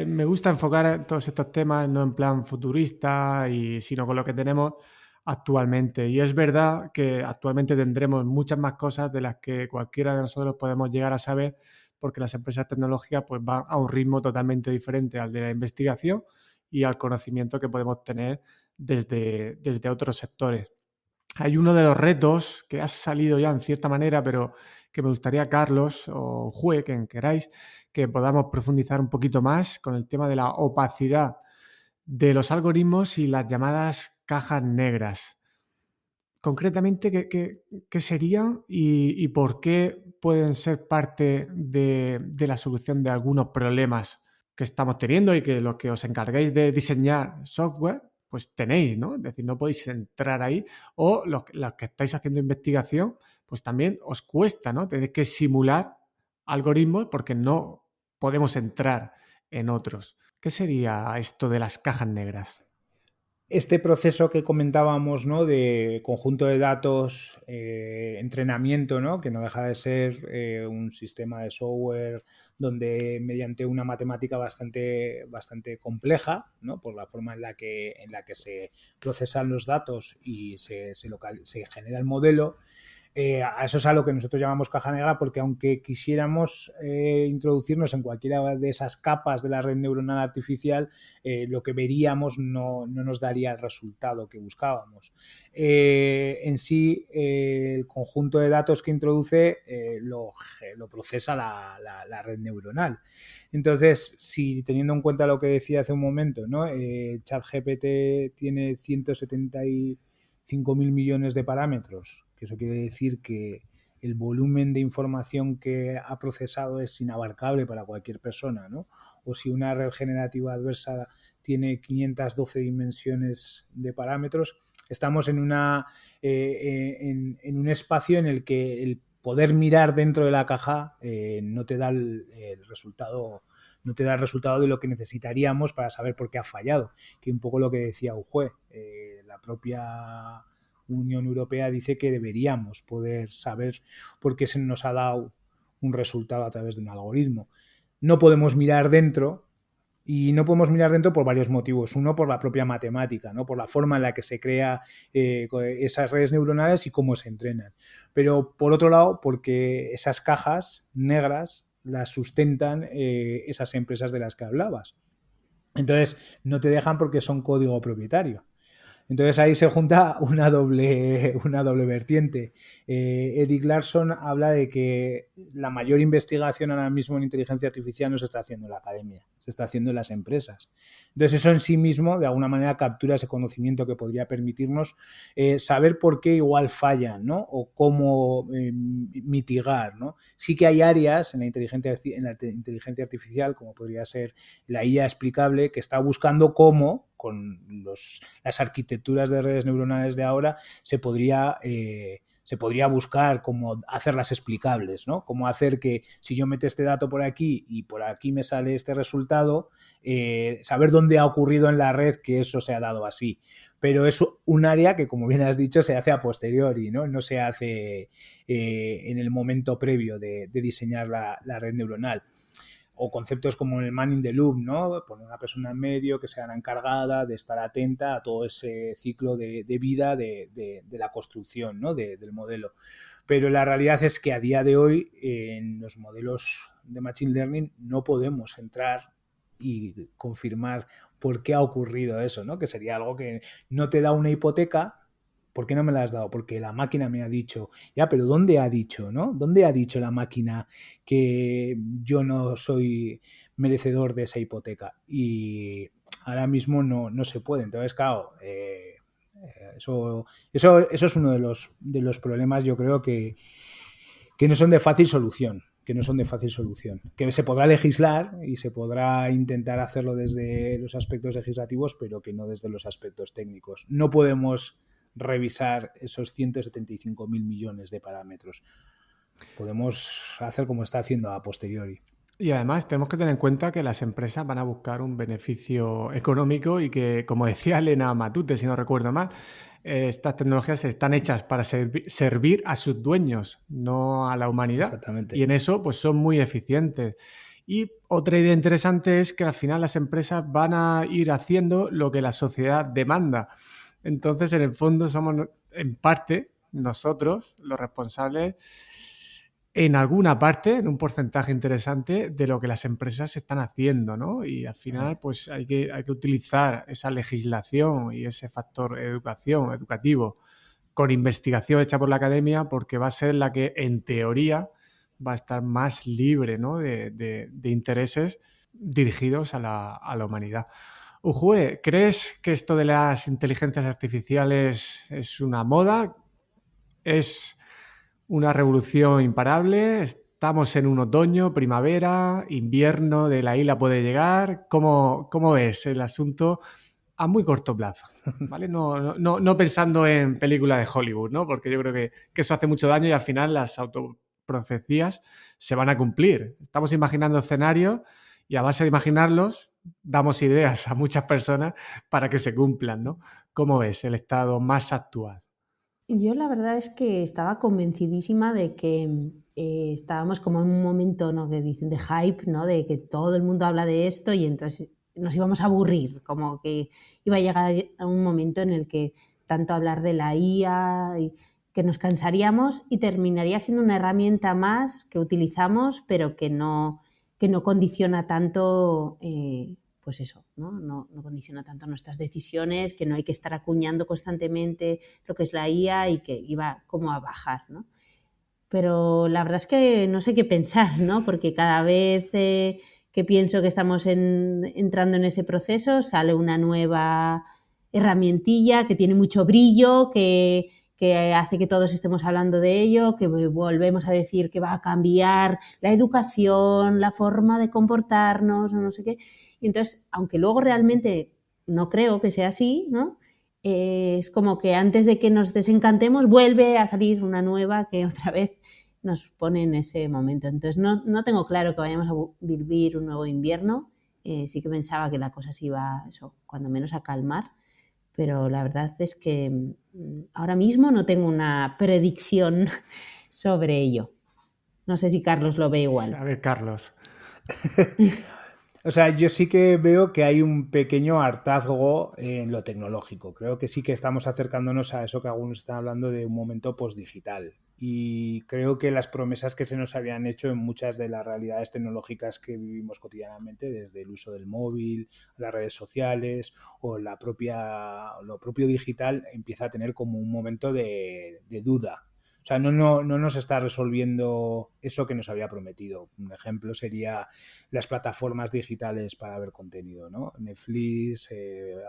me gusta enfocar todos estos temas no en plan futurista, sino con lo que tenemos actualmente. Y es verdad que actualmente tendremos muchas más cosas de las que cualquiera de nosotros podemos llegar a saber, porque las empresas tecnológicas pues, van a un ritmo totalmente diferente al de la investigación y al conocimiento que podemos tener desde otros sectores. Hay uno de los retos que ha salido ya en cierta manera, pero que me gustaría, Carlos o Jue, quien queráis, que podamos profundizar un poquito más con el tema de la opacidad de los algoritmos y las llamadas cajas negras. Concretamente, ¿qué serían y por qué pueden ser parte de la solución de algunos problemas que estamos teniendo y que los que os encarguéis de diseñar software, pues tenéis, ¿no? Es decir, no podéis entrar ahí o los que estáis haciendo investigación, pues también os cuesta, ¿no? Tenéis que simular algoritmos porque no podemos entrar en otros. ¿Qué sería esto de las cajas negras?
Este proceso que comentábamos, ¿no? De conjunto de datos, entrenamiento, ¿no? Que no deja de ser un sistema de software donde mediante una matemática bastante compleja, ¿no? Por la forma en la que se procesan los datos y se genera el modelo. A eso es a lo que nosotros llamamos caja negra, porque aunque quisiéramos introducirnos en cualquiera de esas capas de la red neuronal artificial, lo que veríamos no nos daría el resultado que buscábamos. En sí, el conjunto de datos que introduce lo procesa la red neuronal. Entonces, si teniendo en cuenta lo que decía hace un momento, ¿no? ChatGPT tiene 175.000 millones de parámetros, que eso quiere decir que el volumen de información que ha procesado es inabarcable para cualquier persona, ¿no? O si una red generativa adversa tiene 512 dimensiones de parámetros, estamos en un espacio en el que el poder mirar dentro de la caja no te da el resultado no te da el resultado de lo que necesitaríamos para saber por qué ha fallado, que un poco lo que decía Ujue, la propia Unión Europea dice que deberíamos poder saber por qué se nos ha dado un resultado a través de un algoritmo. No podemos mirar dentro, y no podemos mirar dentro por varios motivos. Uno, por la propia matemática, ¿no? Por la forma en la que se crea esas redes neuronales y cómo se entrenan. Pero por otro lado, porque esas cajas negras las sustentan esas empresas de las que hablabas. Entonces, no te dejan porque son código propietario. Entonces ahí se junta una doble vertiente. Eric Larson habla de que la mayor investigación ahora mismo en inteligencia artificial no se está haciendo en la academia, se está haciendo en las empresas. Entonces eso en sí mismo, de alguna manera, captura ese conocimiento que podría permitirnos saber por qué igual fallan, ¿no? O cómo mitigar, ¿no? Sí que hay áreas en la inteligencia artificial, como podría ser la IA explicable, que está buscando cómo, con las arquitecturas de redes neuronales de ahora, se podría buscar cómo hacerlas explicables, ¿no? Cómo hacer que si yo meto este dato por aquí y por aquí me sale este resultado, saber dónde ha ocurrido en la red que eso se ha dado así. Pero es un área que, como bien has dicho, se hace a posteriori, ¿no? No se hace en el momento previo de diseñar la red neuronal. O conceptos como el man in the loop, ¿no? Poner una persona en medio que sea la encargada de estar atenta a todo ese ciclo de vida de la construcción, ¿no? Del modelo. Pero la realidad es que a día de hoy en los modelos de Machine Learning no podemos entrar y confirmar por qué ha ocurrido eso, ¿no? Que sería algo que no te da una hipoteca. ¿Por qué no me la has dado? Porque la máquina me ha dicho, ya, pero ¿dónde ha dicho, no? ¿Dónde ha dicho la máquina que yo no soy merecedor de esa hipoteca? Y ahora mismo no se puede. Entonces, claro, eso es uno de los problemas, yo creo, que no son de fácil solución. Que se podrá legislar y se podrá intentar hacerlo desde los aspectos legislativos, pero que no desde los aspectos técnicos. No podemos revisar esos 175.000 millones de parámetros. Podemos hacer como está haciendo a posteriori.
Y además tenemos que tener en cuenta que las empresas van a buscar un beneficio económico y que, como decía Elena Matute, si no recuerdo mal, estas tecnologías están hechas para servir a sus dueños, no a la humanidad.
Exactamente.
Y en eso pues son muy eficientes. Y otra idea interesante es que al final las empresas van a ir haciendo lo que la sociedad demanda. Entonces, en el fondo, somos en parte nosotros los responsables en alguna parte, en un porcentaje interesante de lo que las empresas están haciendo, ¿no? Y al final, pues hay que utilizar esa legislación y ese factor educativo con investigación hecha por la academia, porque va a ser la que, en teoría, va a estar más libre, ¿no? de intereses dirigidos a la humanidad. Ujue, ¿crees que esto de las inteligencias artificiales es una moda? ¿Es una revolución imparable? ¿Estamos en un otoño, primavera, invierno de la isla puede llegar? ¿Cómo ves el asunto a muy corto plazo? ¿Vale? No pensando en películas de Hollywood, ¿no? Porque yo creo que eso hace mucho daño y al final las autoprofecías se van a cumplir. Estamos imaginando escenarios y a base de imaginarlos damos ideas a muchas personas para que se cumplan, ¿no? ¿Cómo ves el estado más actual?
Yo la verdad es que estaba convencidísima de que estábamos como en un momento, ¿no?, que dicen de hype, ¿no?, de que todo el mundo habla de esto y entonces nos íbamos a aburrir, como que iba a llegar a un momento en el que tanto hablar de la IA y que nos cansaríamos y terminaría siendo una herramienta más que utilizamos, pero que no condiciona tanto, pues eso, ¿no? No condiciona tanto nuestras decisiones, que no hay que estar acuñando constantemente lo que es la IA y que iba como a bajar, ¿no? Pero la verdad es que no sé qué pensar, ¿no? Porque cada vez que pienso que estamos entrando en ese proceso, sale una nueva herramientilla que tiene mucho brillo, que hace que todos estemos hablando de ello, que volvemos a decir que va a cambiar la educación, la forma de comportarnos, no sé qué. Y entonces, aunque luego realmente no creo que sea así, ¿no? Es como que antes de que nos desencantemos vuelve a salir una nueva que otra vez nos pone en ese momento. Entonces no tengo claro que vayamos a vivir un nuevo invierno. Sí que pensaba que la cosa se iba, eso, cuando menos a calmar, pero la verdad es que ahora mismo no tengo una predicción sobre ello. No sé si Carlos lo ve igual.
A ver, Carlos.
O sea, yo sí que veo que hay un pequeño hartazgo en lo tecnológico. Creo que sí que estamos acercándonos a eso que algunos están hablando de un momento postdigital. Y creo que las promesas que se nos habían hecho en muchas de las realidades tecnológicas que vivimos cotidianamente, desde el uso del móvil, las redes sociales o lo propio digital, empieza a tener como un momento de duda. O sea, no nos está resolviendo eso que nos había prometido. Un ejemplo sería las plataformas digitales para ver contenido, ¿no? Netflix,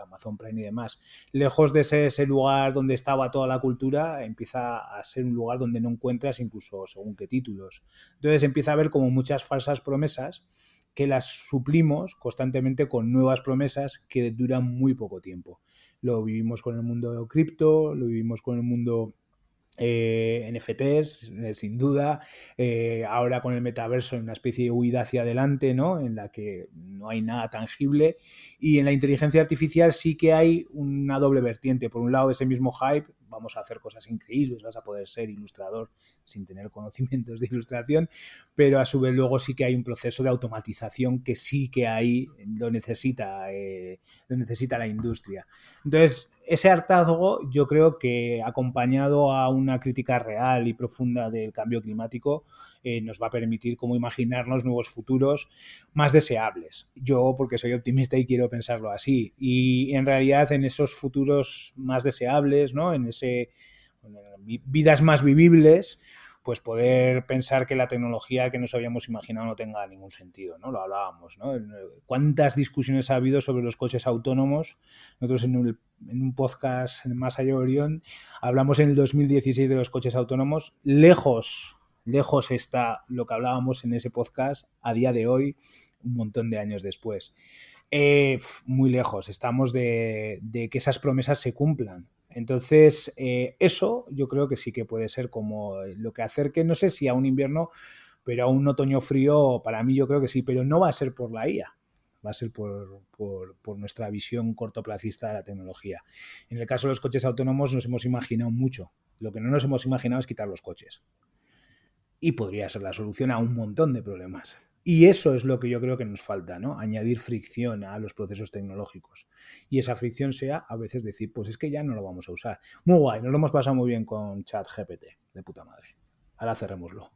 Amazon Prime y demás. Lejos de ser ese lugar donde estaba toda la cultura, empieza a ser un lugar donde no encuentras incluso según qué títulos. Entonces empieza a haber como muchas falsas promesas que las suplimos constantemente con nuevas promesas que duran muy poco tiempo. Lo vivimos con el mundo cripto, lo vivimos con el mundo NFTs, sin duda. Ahora con el metaverso en una especie de huida hacia adelante, ¿no? En la que no hay nada tangible. Y en la inteligencia artificial sí que hay una doble vertiente. Por un lado, ese mismo hype, vamos a hacer cosas increíbles, vas a poder ser ilustrador sin tener conocimientos de ilustración, pero a su vez luego sí que hay un proceso de automatización que sí que ahí lo necesita la industria. Entonces, ese hartazgo yo creo que acompañado a una crítica real y profunda del cambio climático nos va a permitir como imaginarnos nuevos futuros más deseables. Yo porque soy optimista y quiero pensarlo así. Y en realidad en esos futuros más deseables, ¿no? En vidas más vivibles, pues poder pensar que la tecnología que nos habíamos imaginado no tenga ningún sentido, ¿no? Lo hablábamos, ¿no? ¿Cuántas discusiones ha habido sobre los coches autónomos? Nosotros en un podcast en Más Allá de Orión hablamos en el 2016 de los coches autónomos. Lejos está lo que hablábamos en ese podcast a día de hoy, un montón de años después. Muy lejos estamos de que esas promesas se cumplan. Entonces, eso yo creo que sí que puede ser como lo que acerque, no sé si a un invierno, pero a un otoño frío, para mí yo creo que sí, pero no va a ser por la IA, va a ser por nuestra visión cortoplacista de la tecnología. En el caso de los coches autónomos nos hemos imaginado mucho. Lo que no nos hemos imaginado es quitar los coches. Y podría ser la solución a un montón de problemas. Y eso es lo que yo creo que nos falta, ¿no? Añadir fricción a los procesos tecnológicos. Y esa fricción sea a veces decir, pues es que ya no lo vamos a usar. Muy guay, nos lo hemos pasado muy bien con ChatGPT, de puta madre. Ahora cerrémoslo.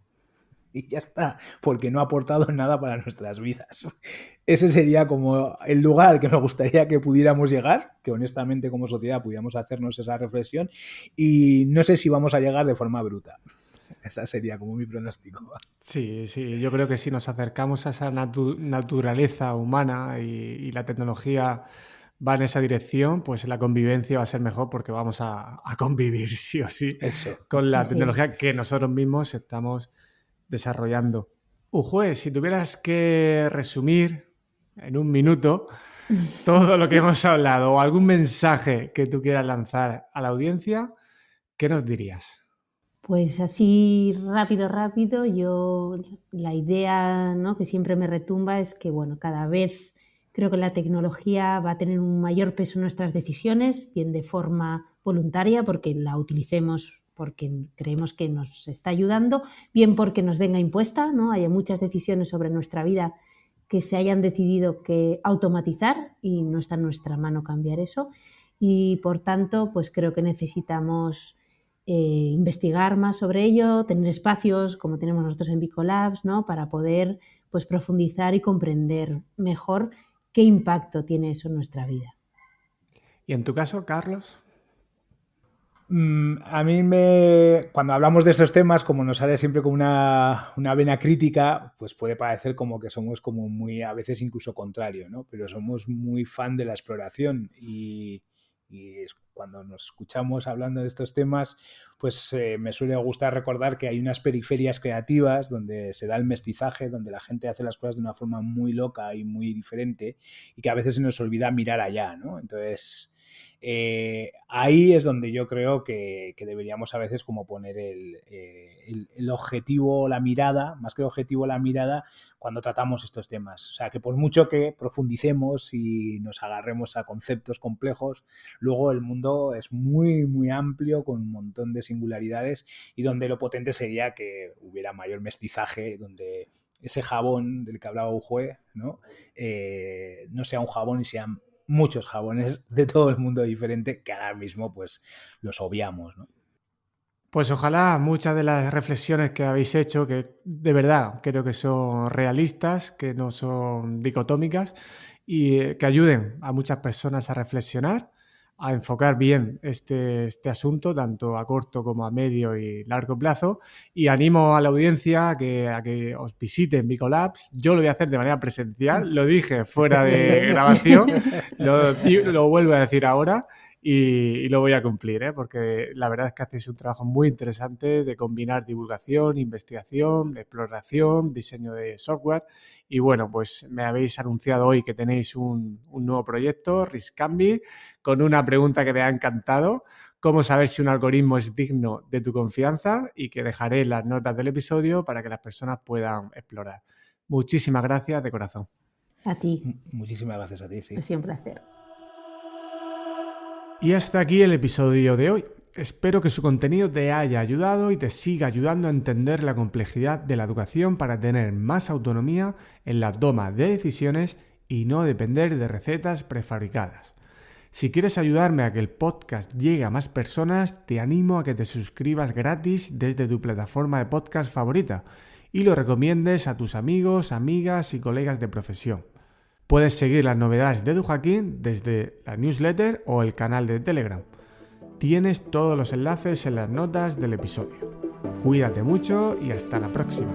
Y ya está, porque no ha aportado nada para nuestras vidas. Ese sería como el lugar que me gustaría que pudiéramos llegar, que honestamente como sociedad pudiéramos hacernos esa reflexión, y no sé si vamos a llegar de forma bruta. Esa sería como mi pronóstico.
Sí, yo creo que si nos acercamos a esa naturaleza humana y la tecnología va en esa dirección, pues la convivencia va a ser mejor porque vamos a convivir sí o sí
Eso.
con la
Sí.
tecnología que nosotros mismos estamos desarrollando. Ujue, si tuvieras que resumir en un minuto todo lo que hemos hablado o algún mensaje que tú quieras lanzar a la audiencia, ¿qué nos dirías?
Pues así rápido, yo la idea, ¿no?, que siempre me retumba es que, bueno, cada vez creo que la tecnología va a tener un mayor peso en nuestras decisiones, bien de forma voluntaria, porque la utilicemos porque creemos que nos está ayudando, bien porque nos venga impuesta, ¿no? Hay muchas decisiones sobre nuestra vida que se hayan decidido que automatizar y no está en nuestra mano cambiar eso. Y por tanto, pues creo que necesitamos investigar más sobre ello, tener espacios como tenemos nosotros en Bicolabs, ¿no?, para poder pues profundizar y comprender mejor qué impacto tiene eso en nuestra vida.
¿Y en tu caso, Carlos?
A mí cuando hablamos de estos temas, como nos sale siempre como una vena crítica, pues puede parecer como que somos como muy, a veces incluso contrario, ¿no? Pero somos muy fan de la exploración y cuando nos escuchamos hablando de estos temas, pues me suele gustar recordar que hay unas periferias creativas donde se da el mestizaje, donde la gente hace las cosas de una forma muy loca y muy diferente y que a veces se nos olvida mirar allá, ¿no? Entonces, Ahí es donde yo creo que deberíamos a veces como poner el objetivo, la mirada, más que el objetivo, la mirada cuando tratamos estos temas. O sea, que por mucho que profundicemos y nos agarremos a conceptos complejos, luego el mundo es muy, muy amplio, con un montón de singularidades, y donde lo potente sería que hubiera mayor mestizaje, donde ese jabón del que hablaba Ujue, ¿no? No sea un jabón y sean muchos jabones de todo el mundo diferente, que ahora mismo pues los obviamos, ¿no?
Pues ojalá muchas de las reflexiones que habéis hecho, que de verdad creo que son realistas, que no son dicotómicas, y que ayuden a muchas personas a reflexionar, a enfocar bien este asunto, tanto a corto como a medio y largo plazo. Y animo a la audiencia a que os visiten Bicolabs. Yo lo voy a hacer de manera presencial, lo dije fuera de grabación, lo vuelvo a decir ahora. Y lo voy a cumplir, porque la verdad es que hacéis un trabajo muy interesante de combinar divulgación, investigación, exploración, diseño de software. Y bueno, pues me habéis anunciado hoy que tenéis un nuevo proyecto, Riscambi, con una pregunta que me ha encantado: ¿cómo saber si un algoritmo es digno de tu confianza? Y que dejaré en las notas del episodio para que las personas puedan explorar. Muchísimas gracias de corazón.
A ti.
Muchísimas gracias a ti, sí.
Ha sido un placer.
Y hasta aquí el episodio de hoy. Espero que su contenido te haya ayudado y te siga ayudando a entender la complejidad de la educación para tener más autonomía en la toma de decisiones y no depender de recetas prefabricadas. Si quieres ayudarme a que el podcast llegue a más personas, te animo a que te suscribas gratis desde tu plataforma de podcast favorita y lo recomiendes a tus amigos, amigas y colegas de profesión. Puedes seguir las novedades de Duhacking desde la newsletter o el canal de Telegram. Tienes todos los enlaces en las notas del episodio. Cuídate mucho y hasta la próxima.